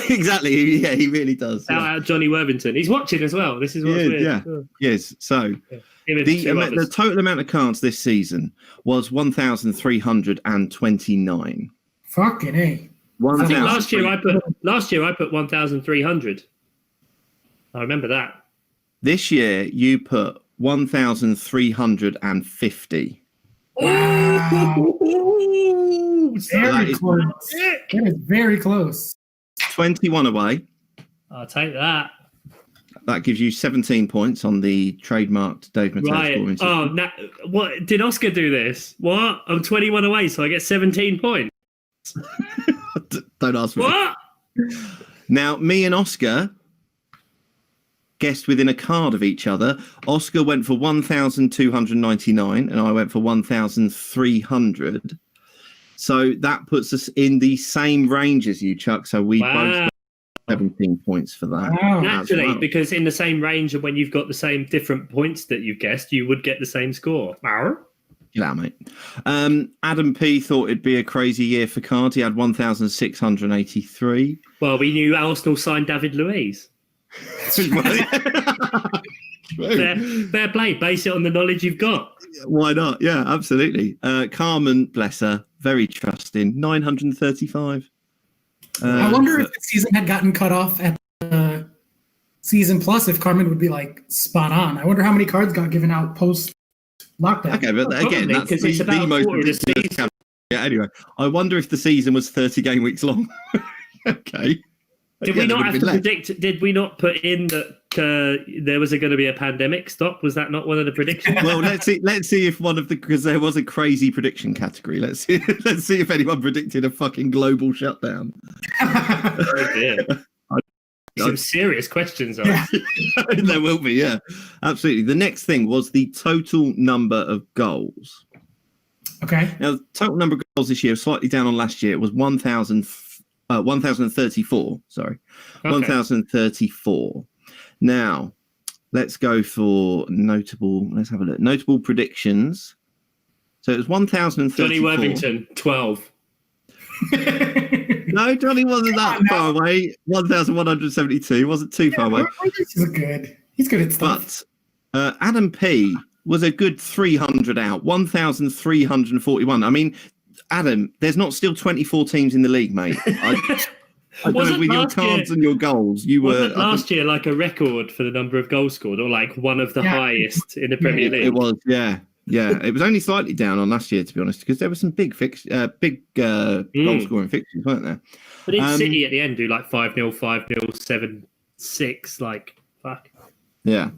Exactly. Yeah, he really does. Shout Yeah. out Johnny Worthington. He's watching as well. This is what's Yeah, weird. yeah. Yes. So Him and the two others. total amount of cards this season was 1,329. Fucking A. I think last year I put 1,300. I remember that. This year you put 1,350. Wow. Ooh, Very is- close. That is very close. 21 away. I'll take that. That gives you 17 points on the trademarked Dave Matteo Right. scoring system. Oh, what did Oscar do this? What? I'm 21 away, so I get 17 points. Don't ask me. What? Now, me and Oscar guessed within a card of each other. Oscar went for 1,299 and I went for 1,300. So that puts us in the same range as you, Chuck. So we both Wow. got 17 points for that. Wow. Naturally, Well. because in the same range, and when you've got the same different points that you've guessed, you would get the same score. Yeah, mate. Adam P thought it'd be a crazy year for cards. He had 1,683. Well, we knew Arsenal signed David Luiz. Fair play. Base it on the knowledge you've got. Why not? Yeah, absolutely. Carmen, bless her, very trusting, 935. I wonder if the season had gotten cut off at season plus, if Carmen would be like spot on. I wonder how many cards got given out post lockdown. Okay, but Well, again, probably, that's 'cause the, it's about the a most quarter of the ridiculous season. Yeah, anyway, I wonder if the season was 30 game weeks long. Okay. Did Yeah, we there not would have be to less. predict? Did we not put in that there was going to be a pandemic stop? Was that not one of the predictions? Well, let's see if one of the, because there was a crazy prediction category. Let's see if anyone predicted a fucking global shutdown. Oh, dear. Some serious questions on it. There will be, yeah, absolutely. The next thing was the total number of goals. Okay. Now, the total number of goals this year, slightly down on last year, it was 1,034. Sorry, Okay. 1,034. Now, let's go for notable. Let's have a look. Notable predictions. So it was 1,034. Johnny Worthington, 12. No, Johnny wasn't that Come on far away. 1,172 wasn't too far away. He's good. He's good at stuff. But Adam P was a good 300 out, 1,341. I mean, Adam, there's not still 24 teams in the league, mate. I don't know, with your cards and your goals, you were last year like a record for the number of goals scored, or like one of the highest in the Premier League. It was, yeah. It was only slightly down on last year, to be honest, because there were some big goal scoring fixtures, weren't there? But didn't City at the end do like 5-0, 5-0, 7-6? Like, fuck. Yeah.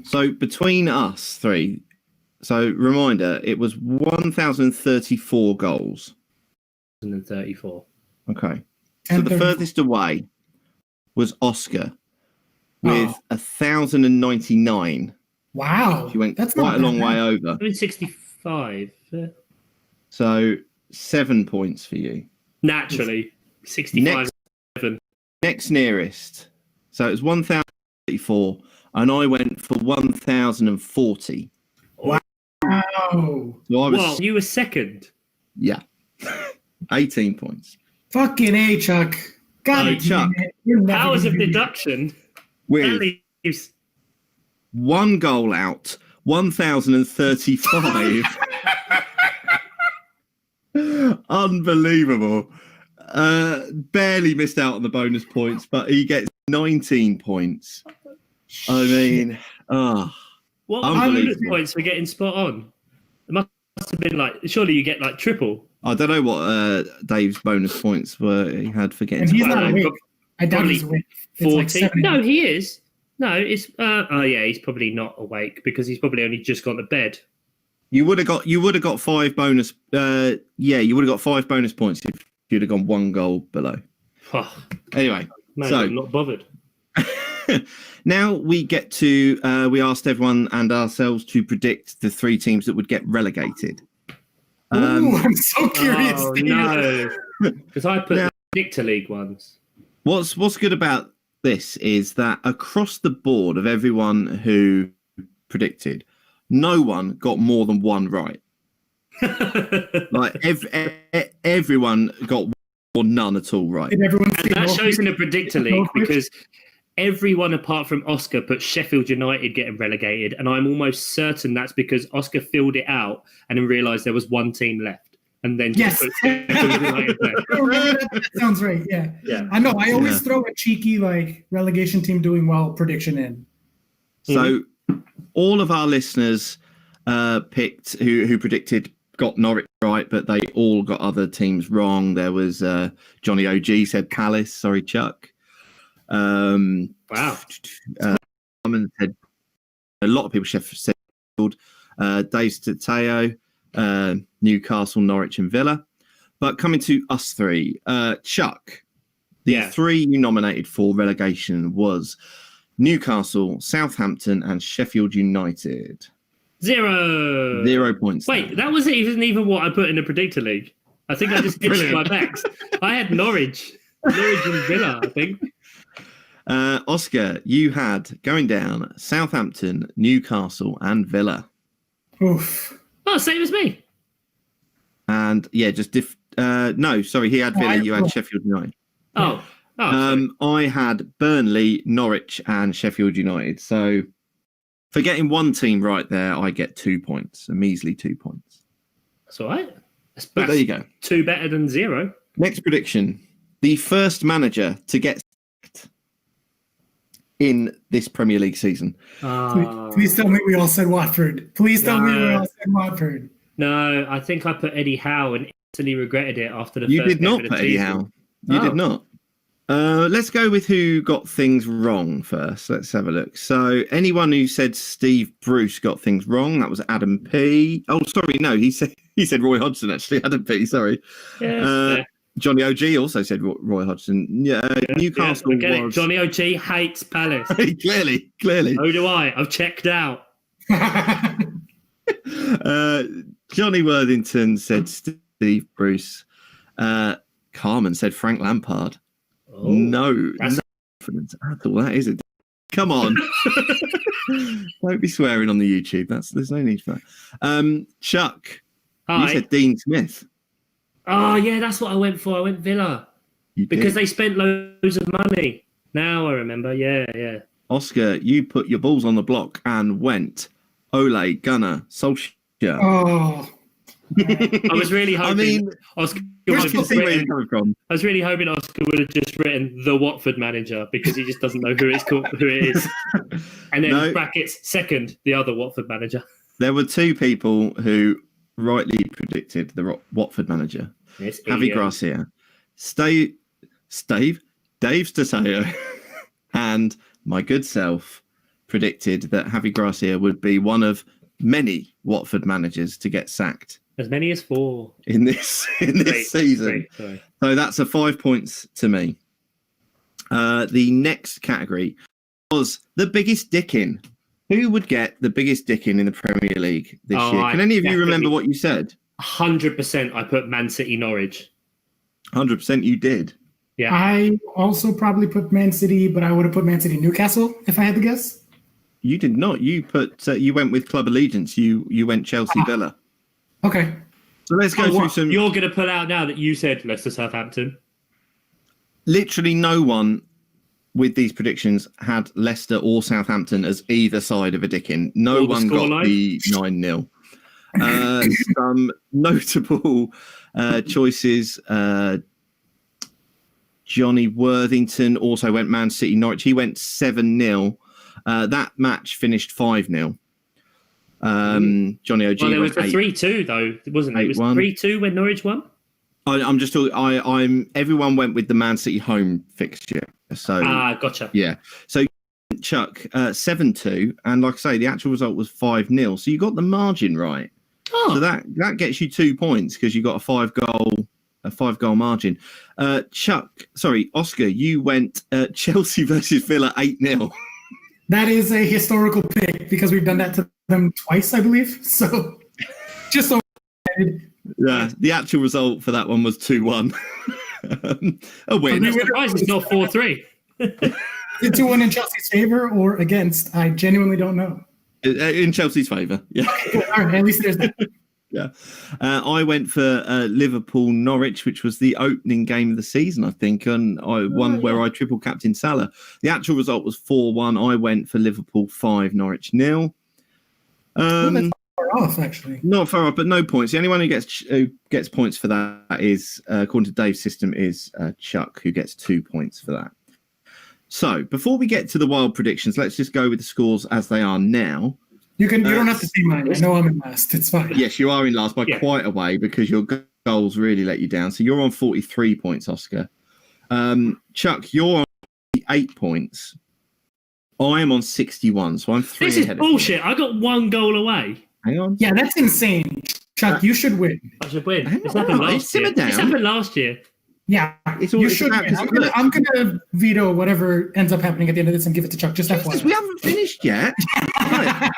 So between us three, so reminder, it was 1,034 goals. 1,034. Okay. So the furthest away was Oscar with 1,099. Wow. She went That's quite a not long bad. way over. I mean, 65. So 7 points for you. Naturally, 65. Next nearest. So it was 1,034, and I went for 1,040. Wow. So I was, Well, you were second. yeah, 18 points. Fucking A, Chuck. God Hey, damn Chuck. it. You're never Powers gonna of be- deduction. With That leaves 1 goal out, 1,035. Unbelievable. Barely missed out on the bonus points, but he gets 19 points. I mean, what Unbelievable. 100 points for getting spot on? It must have been like, surely you get like triple. I don't know what Dave's bonus points were he had for getting And he's spot not on. awake. I doubt Probably he's awake. It's 40. like 7. No, he is. No, it's he's probably not awake because he's probably only just gone to bed. You would have got 5 bonus. You would have got 5 bonus points if you'd have gone 1 goal below. Anyway, Man, so I'm not bothered. now we get to. We asked everyone and ourselves to predict the 3 teams that would get relegated. Ooh, I'm so curious. Oh, Steve. no. Because I put Now- the Victor League ones. What's good about this is that across the board of everyone who predicted, no one got more than 1 right. Like everyone got 1 or none at all right. Did everyone And see that Norwich? shows in the predictor league Norwich? because everyone apart from Oscar put Sheffield United getting relegated, and I'm almost certain that's because Oscar filled it out and then realised there was 1 team left, and then just Yes. put Sheffield United there. That sounds right. Yeah. Yeah. I know. I always Yeah. throw a cheeky like relegation team doing well prediction in. So all of our listeners picked who predicted got Norwich right, but they all got other teams wrong. There was Johnny OG said Palace. Sorry, Chuck. Wow. Simon said a lot of people said Sheffield. Dave said Teo, Newcastle, Norwich, and Villa. But coming to us 3, Chuck, the 3 you nominated for relegation was Newcastle, Southampton, and Sheffield United. 0. 0 points. Wait, that wasn't even what I put in the predictor league. I think I just itched my backs. I had Norwich and Villa, I think. Oscar, you had going down Southampton, Newcastle, and Villa. Oof. Oh, same as me. And yeah, just no, sorry, he had Villa, you had cool. Sheffield United. Oh, sorry. I had Burnley, Norwich, and Sheffield United. So for getting 1 team right there, I get 2 points, a measly 2 points. That's all right. But there you go. 2 better than 0. Next prediction: the first manager to get sacked in this Premier League season. Please tell me we all said Watford. Please tell me we all said Watford. No, I think I put Eddie Howe and instantly regretted it after the You first did game not of the put Eddie season. Howe. You Oh. did not. Let's go with who got things wrong first. Let's have a look. So anyone who said Steve Bruce got things wrong, that was Adam P. Oh, sorry, no, he said Roy Hodgson actually. Adam P. Sorry. Yeah, Johnny OG also said Roy Hodgson. Yeah, Newcastle I get it. was Johnny OG hates Palace. clearly. So do I. I've checked out. Johnny Worthington said Steve Bruce. Carmen said Frank Lampard. Oh, No that's- confidence at all. That is a come on. Don't be swearing on the YouTube. There's no need for that. Chuck, Hi. you said Dean Smith. Oh, yeah, that's what I went for. I went Villa. You Because did. they spent loads of money. Now I remember. Yeah. Oscar, you put your balls on the block and went Ole Gunnar Solskjaer. Oh, I was really hoping Oscar I would can have see where written, you're coming from. I was really hoping Oscar would have just written the Watford manager because he just doesn't know who it is. And then No. brackets second, the other Watford manager. There were two people who rightly predicted the Watford manager. Yes, Javi Ian. Gracia, Dave Stasio, and my good self predicted that Javi Gracia would be one of many Watford managers to get sacked As many as 4. in this season. Great, sorry. So that's a 5 points to me. The next category was the biggest dickin. Who would get the biggest dickin in the Premier League this Oh, year? I Can any of you remember definitely- what you said? 100% I put Man City Norwich. 100% you did. Yeah. I also probably put Man City, but I would have put Man City Newcastle if I had to guess. You did not. You put. You went with Club Allegiance. You went Chelsea Villa. Okay. So let's go Oh, through what? some. You're going to pull out now that you said Leicester Southampton. Literally, no one with these predictions had Leicester or Southampton as either side of a dickin. No Or the one got scoreline? the 9-0. Some notable choices. Johnny Worthington also went Man City Norwich. He went 7-0. That match finished 5-0. Johnny OG Well, there was went the 8. 3-2 though, wasn't it? It was 8-1. 3-2 when Norwich won. I'm just talking. I'm. Everyone went with the Man City home fixture. So Gotcha. yeah. So Chuck 7-2, and like I say, the actual result was 5-0. So you got the margin right. Oh, So that gets you 2 points because you got a 5-goal margin. Oscar, you went Chelsea versus Villa 8-0. That is a historical pick because we've done that to them twice, I believe. So just so Yeah, the actual result for that one was 2-1. A win. I'm surprised it's not 4-3. is it 2-1 in Chelsea's favor or against? I genuinely don't know. In Chelsea's favour. Yeah. Cool. All right, at least there's that. Yeah. I went for Liverpool Norwich, which was the opening game of the season, I think, and where I triple captain Salah. The actual result was 4-1. I went for Liverpool 5, Norwich 0. That's far off, actually. Not far off, but no points. The only one who gets points for that is, according to Dave's system, is Chuck, who gets 2 points for that. So before we get to the wild predictions, let's just go with the scores as they are now. You don't have to see mine. I know I'm in last. It's fine. Yes, you are in last by Yeah. quite a way because your goals really let you down. So you're on 43 points, Oscar. Chuck, you're on 8 points. I am on 61, so I'm 3 This is ahead of you. bullshit. I got 1 goal away. Hang on. Yeah, that's insane. Chuck, you should win. I should win. Hang This on, happened hey, last year. simmer down. This happened last year. Yeah, It's all- you it's should about- win. I'm gonna veto whatever ends up happening at the end of this and give it to Chuck. Just Jesus, we FYI. haven't finished yet. Right.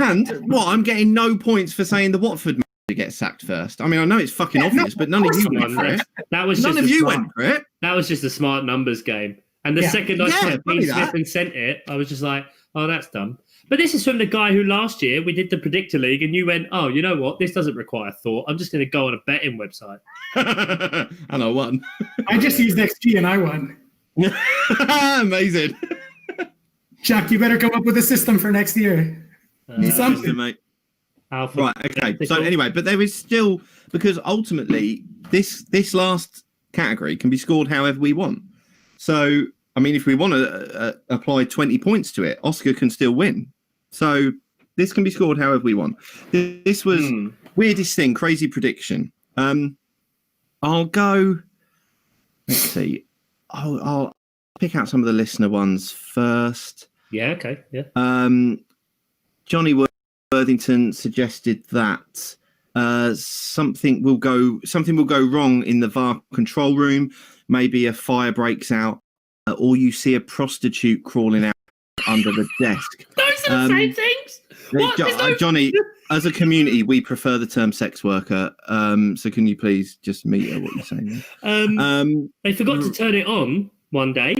And what? I'm getting no points for saying the Watford manager gets sacked first. I mean, I know it's fucking obvious, but none of you went for it. That was None just of a you smart, went for it. That was just a smart numbers game. And the Yeah. second I Yeah, saw funny Dean that. Smith and sent it, I was just like, oh, that's dumb. But this is from the guy who last year we did the Predictor League and you went, oh, you know what? This doesn't require thought. I'm just going to go on a betting website. And I won. I just used XG and I won. Amazing. Chuck, you better come up with a system for next year. Need something. Amazing, mate. Alpha. Right, okay. So anyway, but there is still, because ultimately this last category can be scored however we want. So, I mean, if we want to apply 20 points to it, Oscar can still win. So this can be scored however we want. This was weirdest thing, crazy prediction. I'll go, let's see. I'll pick out some of the listener ones first. Yeah, okay. Yeah. Johnny Worthington suggested that something will go wrong in the VAR control room. Maybe a fire breaks out, or you see a prostitute crawling out under the desk. Those are the same things. What? There's no- Johnny, as a community, we prefer the term sex worker. So can you please just meter what you're saying there? They forgot to turn it on one day.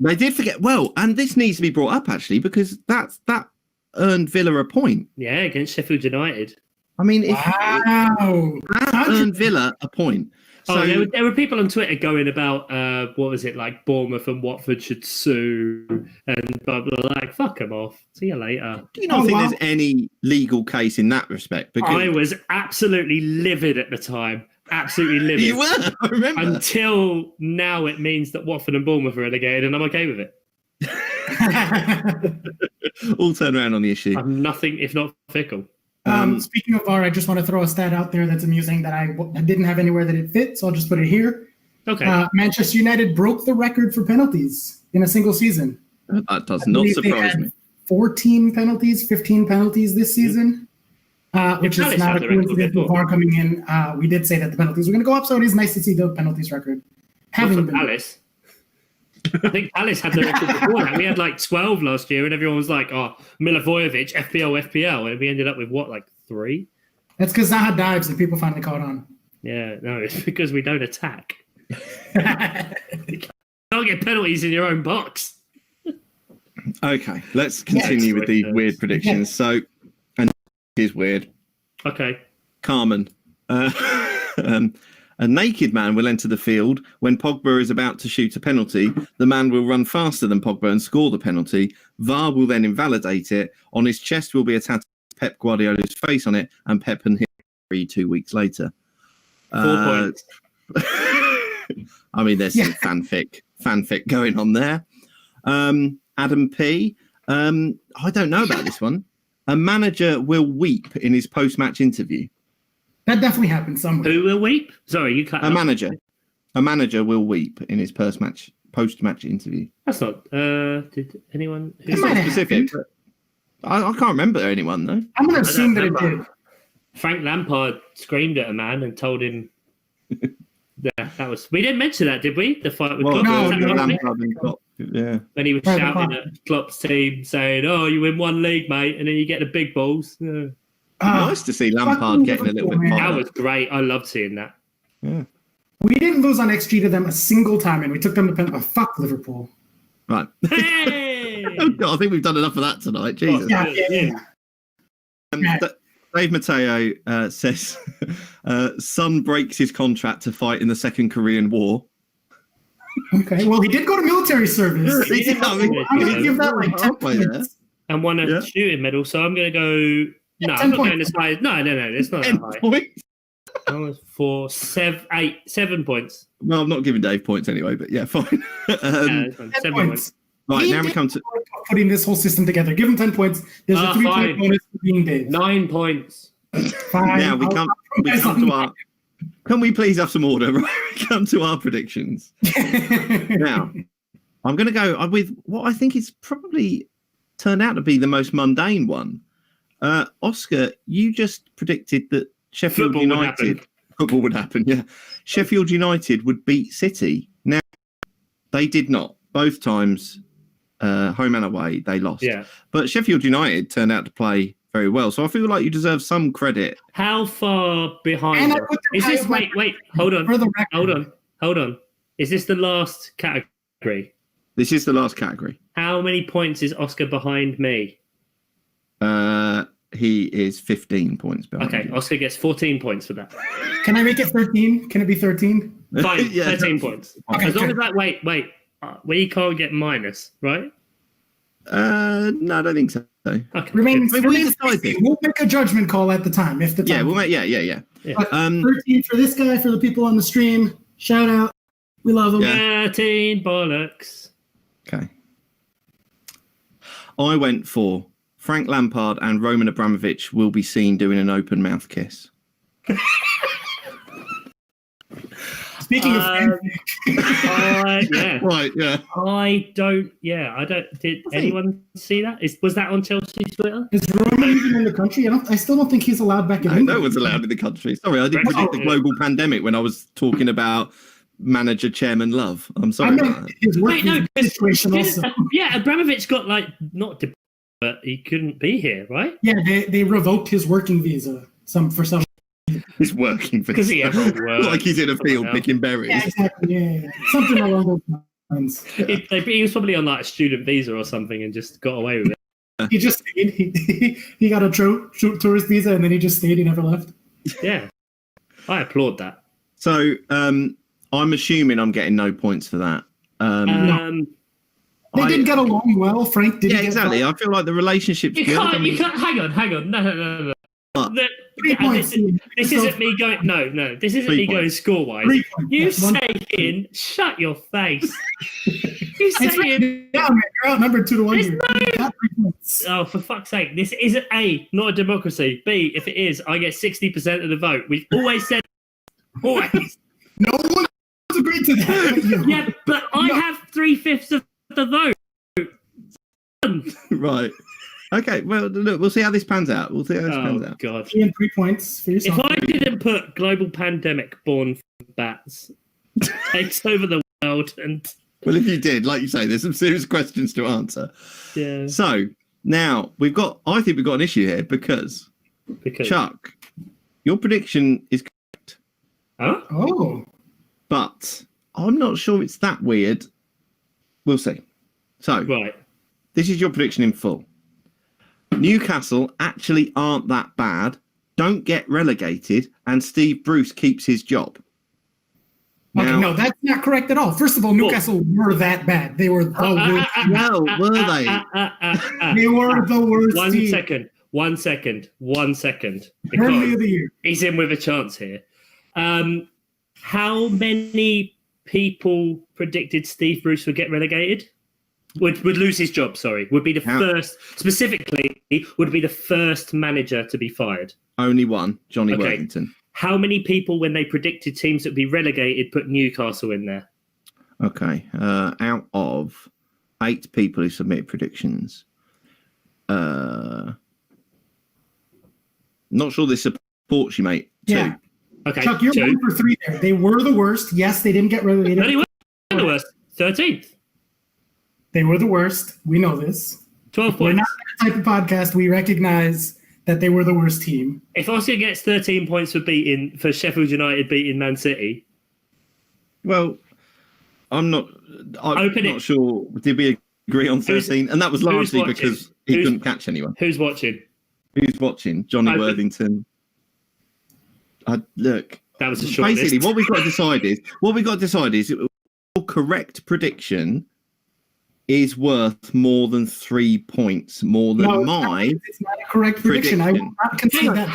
They did forget. Well, and this needs to be brought up actually because that earned Villa a point. Yeah, against Sheffield United. I mean, if Wow. How earned Villa a point. So there were people on Twitter going about what was it, like Bournemouth and Watford should sue and blah blah, like fuck them off. See you later. do you not think there's any legal case in that respect? Because I was absolutely livid at the time. Absolutely livid. you were, I remember. Until now, it means that Watford and Bournemouth are relegated, and I'm okay with it. All turn around on the issue. I'm nothing if not fickle. Speaking of VAR, I just want to throw a stat out there that's amusing that I didn't have anywhere that it fit, so I'll just put it here. Okay. Manchester United broke the record for penalties in a single season. That does not surprise me. 14 penalties, 15 penalties this season, which is not a coincidence with VAR coming in. We did say that the penalties were going to go up, so it is nice to see the penalties record having been. Palace. I think Palace had the record before that. We had like 12 last year, and everyone was like, "Oh, Milivojevic, FPL," and we ended up with what, like 3? That's because Zaha dives and people finally caught on. Yeah, no, it's because we don't attack. You can't get penalties in your own box. Okay, let's continue with these weird predictions. So, and is weird. Okay. Carmen. A naked man will enter the field when Pogba is about to shoot a penalty. The man will run faster than Pogba and score the penalty. VAR will then invalidate it. On his chest will be a tattoo of Pep Guardiola's face on it, and Pep and him 2 weeks later. 4 points. I mean, there's some fanfic going on there. Adam P. I don't know about this one. A manager will weep in his post-match interview. That definitely happened somewhere. Who will weep? Sorry, you cut A manager will weep in his post-match interview. That's not. Did anyone? It might have Specific. happened. I can't remember anyone though. I'm going to assume that it did. Frank Lampard screamed at a man and told him. That was. We didn't mention that, did we? The fight with Klopp. no, Lampard and Klopp, yeah. When he was shouting at Klopp's team, saying, "Oh, you win one league, mate, and then you get the big balls." Yeah. Nice to see Lampard getting a little bit That fired was great. I loved seeing that. Yeah. We didn't lose on XG to them a single time, and we took them to penalty. Fuck Liverpool. Right. Hey! Oh, God, I think we've done enough of that tonight. Jesus. Yeah. Dave Mateo says, son breaks his contract to fight in the Second Korean War. Okay. Well, he did go to military service. Yeah, I'm going to give that like 10 points. And won a shooting medal, so I'm going to go. No, I'm not going as high. No, it's not that high. Points. I was for 7 points. Well, I'm not giving Dave points anyway, but yeah, fine. 10 7 points. Right, He now we did come to. putting this whole system together. Give him 10 points. There's a 3-point fine. bonus for being Dave. 9 points. Fine. Now we come to our. Can we please have some order? Right, we come to our predictions. Now, I'm going to go with what I think is probably turned out to be the most mundane one. Oscar, you just predicted that Sheffield United football would happen. Yeah, Sheffield United would beat City. Now, they did not. Both times, home and away, they lost. Yeah. But Sheffield United turned out to play very well. So I feel like you deserve some credit. How far behind? And I put them Is this? high as Wait. Hold on. For the record. Hold on. Is this the last category? This is the last category. How many points is Oscar behind me? He is 15 points behind. Okay, you. Oscar gets 14 points for that. Can I make it 13? Can it be 13? Fine, Yeah, 13 points. Okay, As long good. as that. Wait. We can't get minus, right? No, I don't think so. Okay. Remains Wait, remains what is 16. We'll make a judgment call at the time if the time. Yeah, we'll make. Yeah. But Um, 13 for this guy, for the people on the stream. Shout out. We love him. Yeah. 13 bollocks. Okay. I went for Frank Lampard and Roman Abramovich will be seen doing an open mouth kiss. Speaking of fanfic, Yeah. Right. Yeah. I don't. Did anyone see that? Was that on Chelsea's Twitter? is Roman even in the country? I still don't think he's allowed back in No, England. no one's allowed in the country. Sorry, I didn't predict the global pandemic when I was talking about manager chairman love. I'm I sorry. about meant that. his work Wait, no. situation also. Yeah, Abramovich got but he couldn't be here, right? Yeah, they revoked his working visa. For some. It's working for Because he ever worked. like he's in a field hell. picking berries. Yeah, exactly. Yeah. Something along those lines. He was probably on like a student visa or something and just got away with it. He just stayed. He got a tourist visa and then he just stayed. He never left. Yeah. I applaud that. So I'm assuming I'm getting no points for that. They did get along well. Frank did. Yeah, exactly. I feel like the relationship's You good. can't. I mean, You can't. Hang on. No. What? Three points. This isn't me going. No. This isn't 3 me going points. score wise. 3 points. You Yes, one- saying, shut your face. You It's saying, right down, man. You're outnumbered 2-1 There's here. You got 3 points. oh, for fuck's sake, this isn't A, not a democracy. B, if it is, I get 60% of the vote. We've always said, always. No one has agreed to that. But you. Yeah, but I have 3/5 of the vote. right. Okay. Well, look, we'll see how this pans out. We'll see how this pans Oh, out. God. Ian, 3 points for If yourself. I didn't put global pandemic born from bats takes over the world and Well, if you did, like you say, there's some serious questions to answer. yeah, So now I think we've got an issue here because because Chuck, your prediction is correct, huh? Oh, but I'm not sure it's that weird. We'll see. So Right. this is your prediction in full. Newcastle actually aren't that bad, don't get relegated, and Steve Bruce keeps his job. okay, Now- no, that's not correct at all. First of all, Newcastle were that bad. They were the worst. Well, were they? They were the worst One team. second. Early Because of the year. he's in with a chance here. How many people predicted Steve Bruce would get relegated? Would lose his job, sorry. Would be the How- first, specifically, would be the first manager to be fired. Only one, Johnny Okay. Worthington. How many people, when they predicted teams that would be relegated, put Newcastle in there? Okay. Out of 8 people who submitted predictions, not sure this supports you, mate. 2. Yeah. Okay, Chuck, you're 2. 1 for 3 there. They were the worst. Yes, they didn't get relegated. No, they weren't the worst. 13th. They were the worst. We know this. 12 We're points. not that type of podcast. We recognize that they were the worst team. If Oscar gets 13 points for Sheffield United beating Man City, Well, I'm not Open it. sure. Did we agree on 13? And that was largely watching? because he Who's- couldn't catch anyone. who's watching? Who's watching? Johnny Open. Worthington. Look, That was a short basically list. what we've got to decide is your correct prediction is worth more than 3 points more than No, my it's not a correct prediction. I will prediction. not concede that.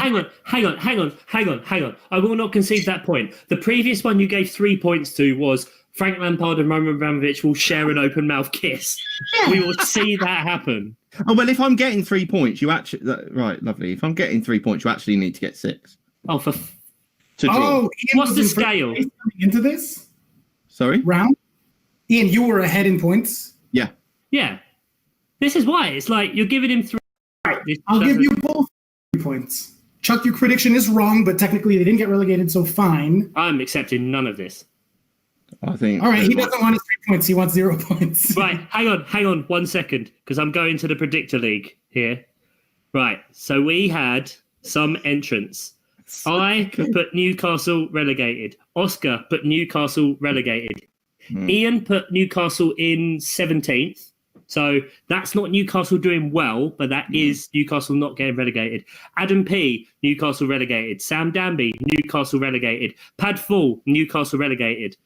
Hang on. I will not concede that point. The previous one you gave 3 points to was Frank Lampard and Roman Abramovich will share an open mouth kiss. We will see that happen. Oh well, if I'm getting 3 points, you actually right, lovely. If I'm getting 3 points, you actually need to get 6 Oh, for to draw. Oh, Ian What's was the in first scale? place coming into this Sorry. round? Ian, you were ahead in points. Yeah. yeah. This is why it's like you're giving him 3. This I'll give doesn't- you both 3 points. Chuck, your prediction is wrong, but technically they didn't get relegated, so fine. I'm accepting none of this. I think. All right, he doesn't want his 3 points. He wants 0 points. Right, hang on 1 second, because I'm going to the predictor league here. Right, so we had some entrants. I put Newcastle relegated. Oscar put Newcastle relegated. Ian put Newcastle in 17th. So that's not Newcastle doing well, but that is Newcastle not getting relegated. Adam P, Newcastle relegated. Sam Danby, Newcastle relegated. Pad Full, Newcastle relegated.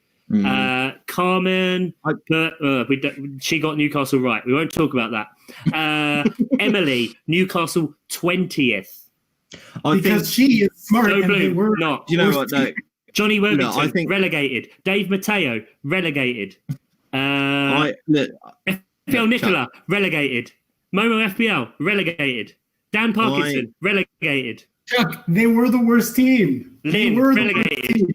Carmen, she got Newcastle right. We won't talk about that. Emily, Newcastle 20th. Because she is smart Joe and they Bloom, were not. You know what? No, Johnny Worthington, I think- relegated. Dave Matteo, relegated. look. Phil Nicola, relegated. Momo FPL, relegated. Dan Parkinson, relegated. Chuck, they were the worst team. They Lynn, were the worst relegated. team.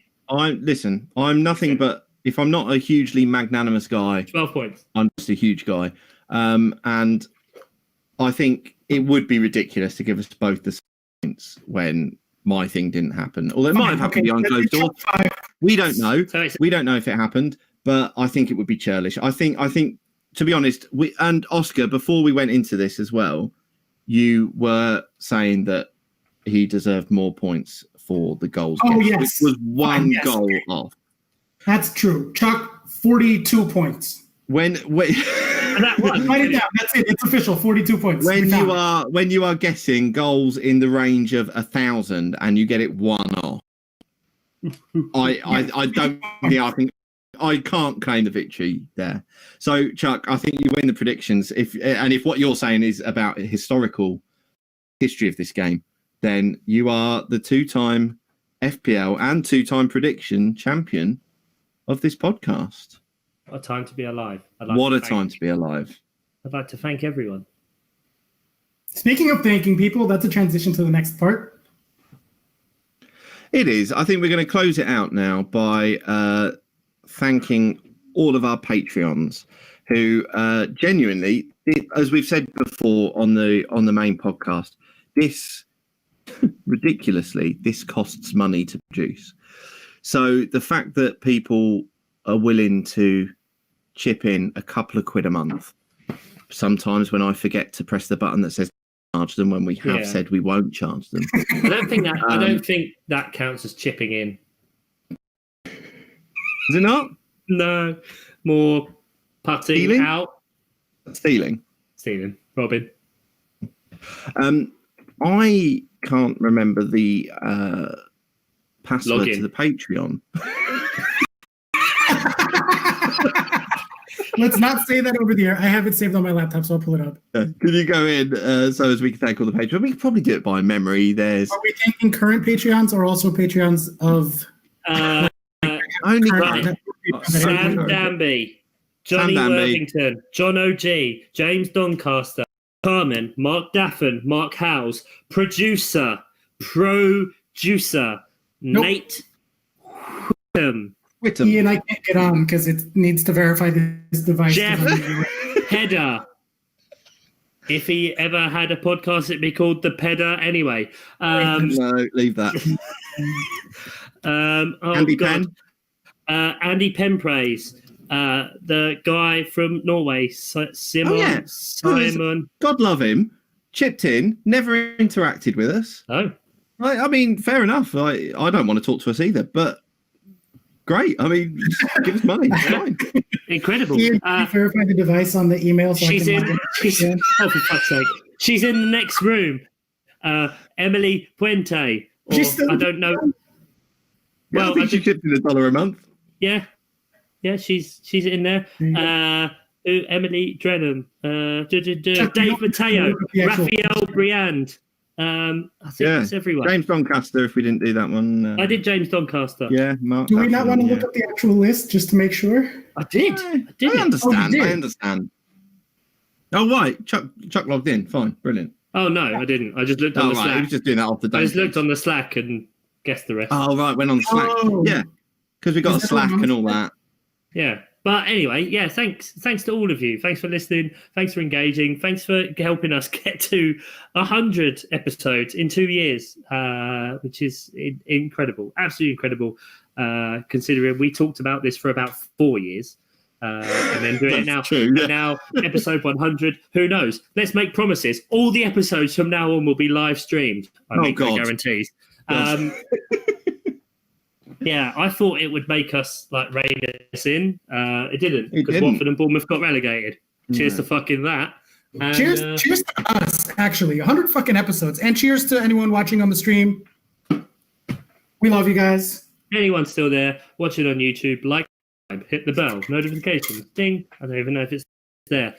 I'm nothing but if I'm not a hugely magnanimous guy, 12 points. I'm just a huge guy. And I think it would be ridiculous to give us both the points when my thing didn't happen. Although it might have happened behind closed doors. We don't know. So it's We don't know if it happened, but I think it would be churlish. I think to be honest, and Oscar, before we went into this as well, you were saying that he deserved more points for the goals. Oh, kicked, yes. Which was one Yes. goal off. That's true. Chuck, 42 points. When and that one. Write it down. That's it. It's official. 42 points. We found it. when you are guessing goals in the range of 1,000 and you get it one off, I don't think I can't claim the victory there. So Chuck, I think you win the predictions. If what you're saying is about historical history of this game, then you are the 2-time FPL and 2-time prediction champion of this podcast. What a time to be alive. What a time to be alive. I'd like to thank everyone. Speaking of thanking people, that's a transition to the next part. It is. I think we're going to close it out now by thanking all of our Patreons who genuinely, as we've said before on the main podcast, this ridiculously, this costs money to produce. So the fact that people are willing to chip in a couple of quid a month, sometimes when I forget to press the button that says charge them when we have said we won't charge them. I don't think that counts as chipping in. Is it not? No, more putting Stealing? out. Stealing. Robin. I can't remember the password Login. to the Patreon. Let's not say that over the air. I have it saved on my laptop, so I'll pull it up. Can you go in so as we can thank all the Patreons? We can probably do it by memory. There's Are we thanking current Patreons or also Patreons of only current Sam Danby, Johnny Sam Danby. Worthington, John O.G., James Doncaster, Carmen, Mark Daffin, Mark Howes, producer, Nate Whittam, Ian, I can't get on because it needs to verify this device. Jeff Pedder. If he ever had a podcast, it'd be called The Pedder anyway. No, leave that. Andy Penn. Andy Penpraise. The guy from Norway, Simon. Simon. God love him. Chipped in, never interacted with us. Oh. I mean, fair enough. I don't want to talk to us either, but great. I mean, just give us money. It's fine. Incredible. Ian, can you verify the device on the email? So She's I in. can Oh, for fuck's sake! She's in the next room. Emily Puente. Or, I don't know. Well, I think she chipped in $1 a month. Yeah, she's in there. Emily Drenham. Dave Mateo. Raphael Briand. I think that's everyone. James Doncaster, if we didn't do that one. I did James Doncaster. Yeah, Mark. Do we not want to look up the actual list just to make sure? I did. I understand. I understand. Oh, right. Chuck logged in. Fine. Brilliant. Oh, no, I didn't. I just looked on the Slack. He was just doing that off the day. I just looked on the Slack and guessed the rest. Oh, right. Went on Slack. Oh. Yeah. Because we got a Slack and all that. Yeah. But anyway, thanks to all of you. Thanks for listening. Thanks for engaging. Thanks for helping us get to 100 episodes in 2 years, which is incredible, absolutely incredible, considering we talked about this for about 4 years. And then doing it now. True, yeah. And now, episode 100, who knows? Let's make promises. All the episodes from now on will be live streamed. I make no guarantees. Yeah, I thought it would make us rein us in. It didn't, because Watford and Bournemouth got relegated. Cheers to fucking that. And, cheers to us, actually. 100 fucking episodes. And cheers to anyone watching on the stream. We love you guys. Anyone still there watching on YouTube, hit the bell, notifications, ding. I don't even know if it's there.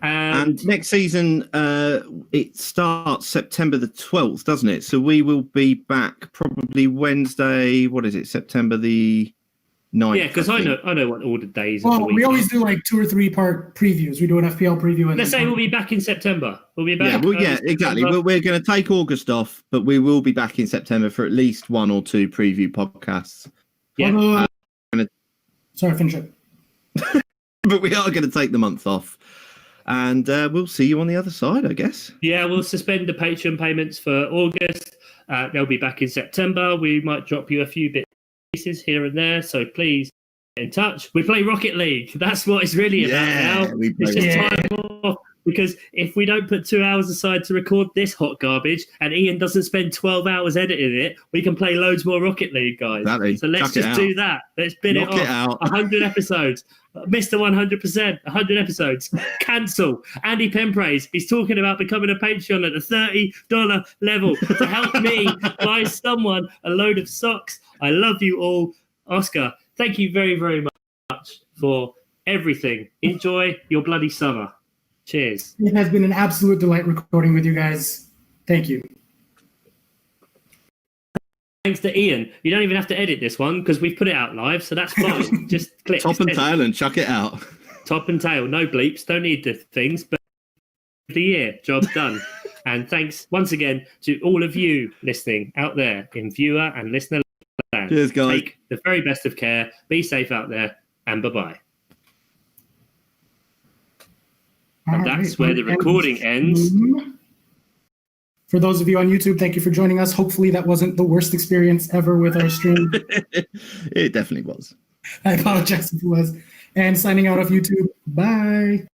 And next season, it starts September the 12th, doesn't it? So we will be back probably Wednesday. What is it? September the 9th. Yeah, because I know what all the days. Well, we always do 2 or 3 part previews. We do an FPL preview. And let's say we'll be back in September. We'll be back. Yeah, exactly. We're going to take August off, but we will be back in September for at least 1 or 2 preview podcasts. Yeah. Sorry, finish it. But we are going to take the month off. And we'll see you on the other side, I guess. Yeah, we'll suspend the Patreon payments for August. They'll be back in September. We might drop you a few bits pieces here and there. So please get in touch. We play Rocket League. That's what it's really about now. It's just time off. because if we don't put 2 hours aside to record this hot garbage and Ian doesn't spend 12 hours editing it, we can play loads more Rocket League, guys. Exactly. So let's Chuck it just out. do that. Let's bin Knock it it off. out. 100 episodes. Mr. 100%, 100 episodes. Cancel. Andy Penpraise, he's talking about becoming a Patreon at the $30 level to help me buy someone a load of socks. I love you all. Oscar, thank you very, very much for everything. Enjoy your bloody summer. Cheers. It has been an absolute delight recording with you guys. Thank you. Thanks to Ian. You don't even have to edit this one because we've put it out live, so that's fine. Just click Top and edit. tail and chuck it out. Top and tail, no bleeps, don't need the things, but the year, job done. And thanks once again to all of you listening out there in viewer and listener land. Cheers, guys. Take the very best of care. Be safe out there, and bye-bye. And All that's right, where the recording ends. For those of you on YouTube, thank you for joining us. Hopefully that wasn't the worst experience ever with our stream. It definitely was. I apologize if it was. And signing out of YouTube. Bye.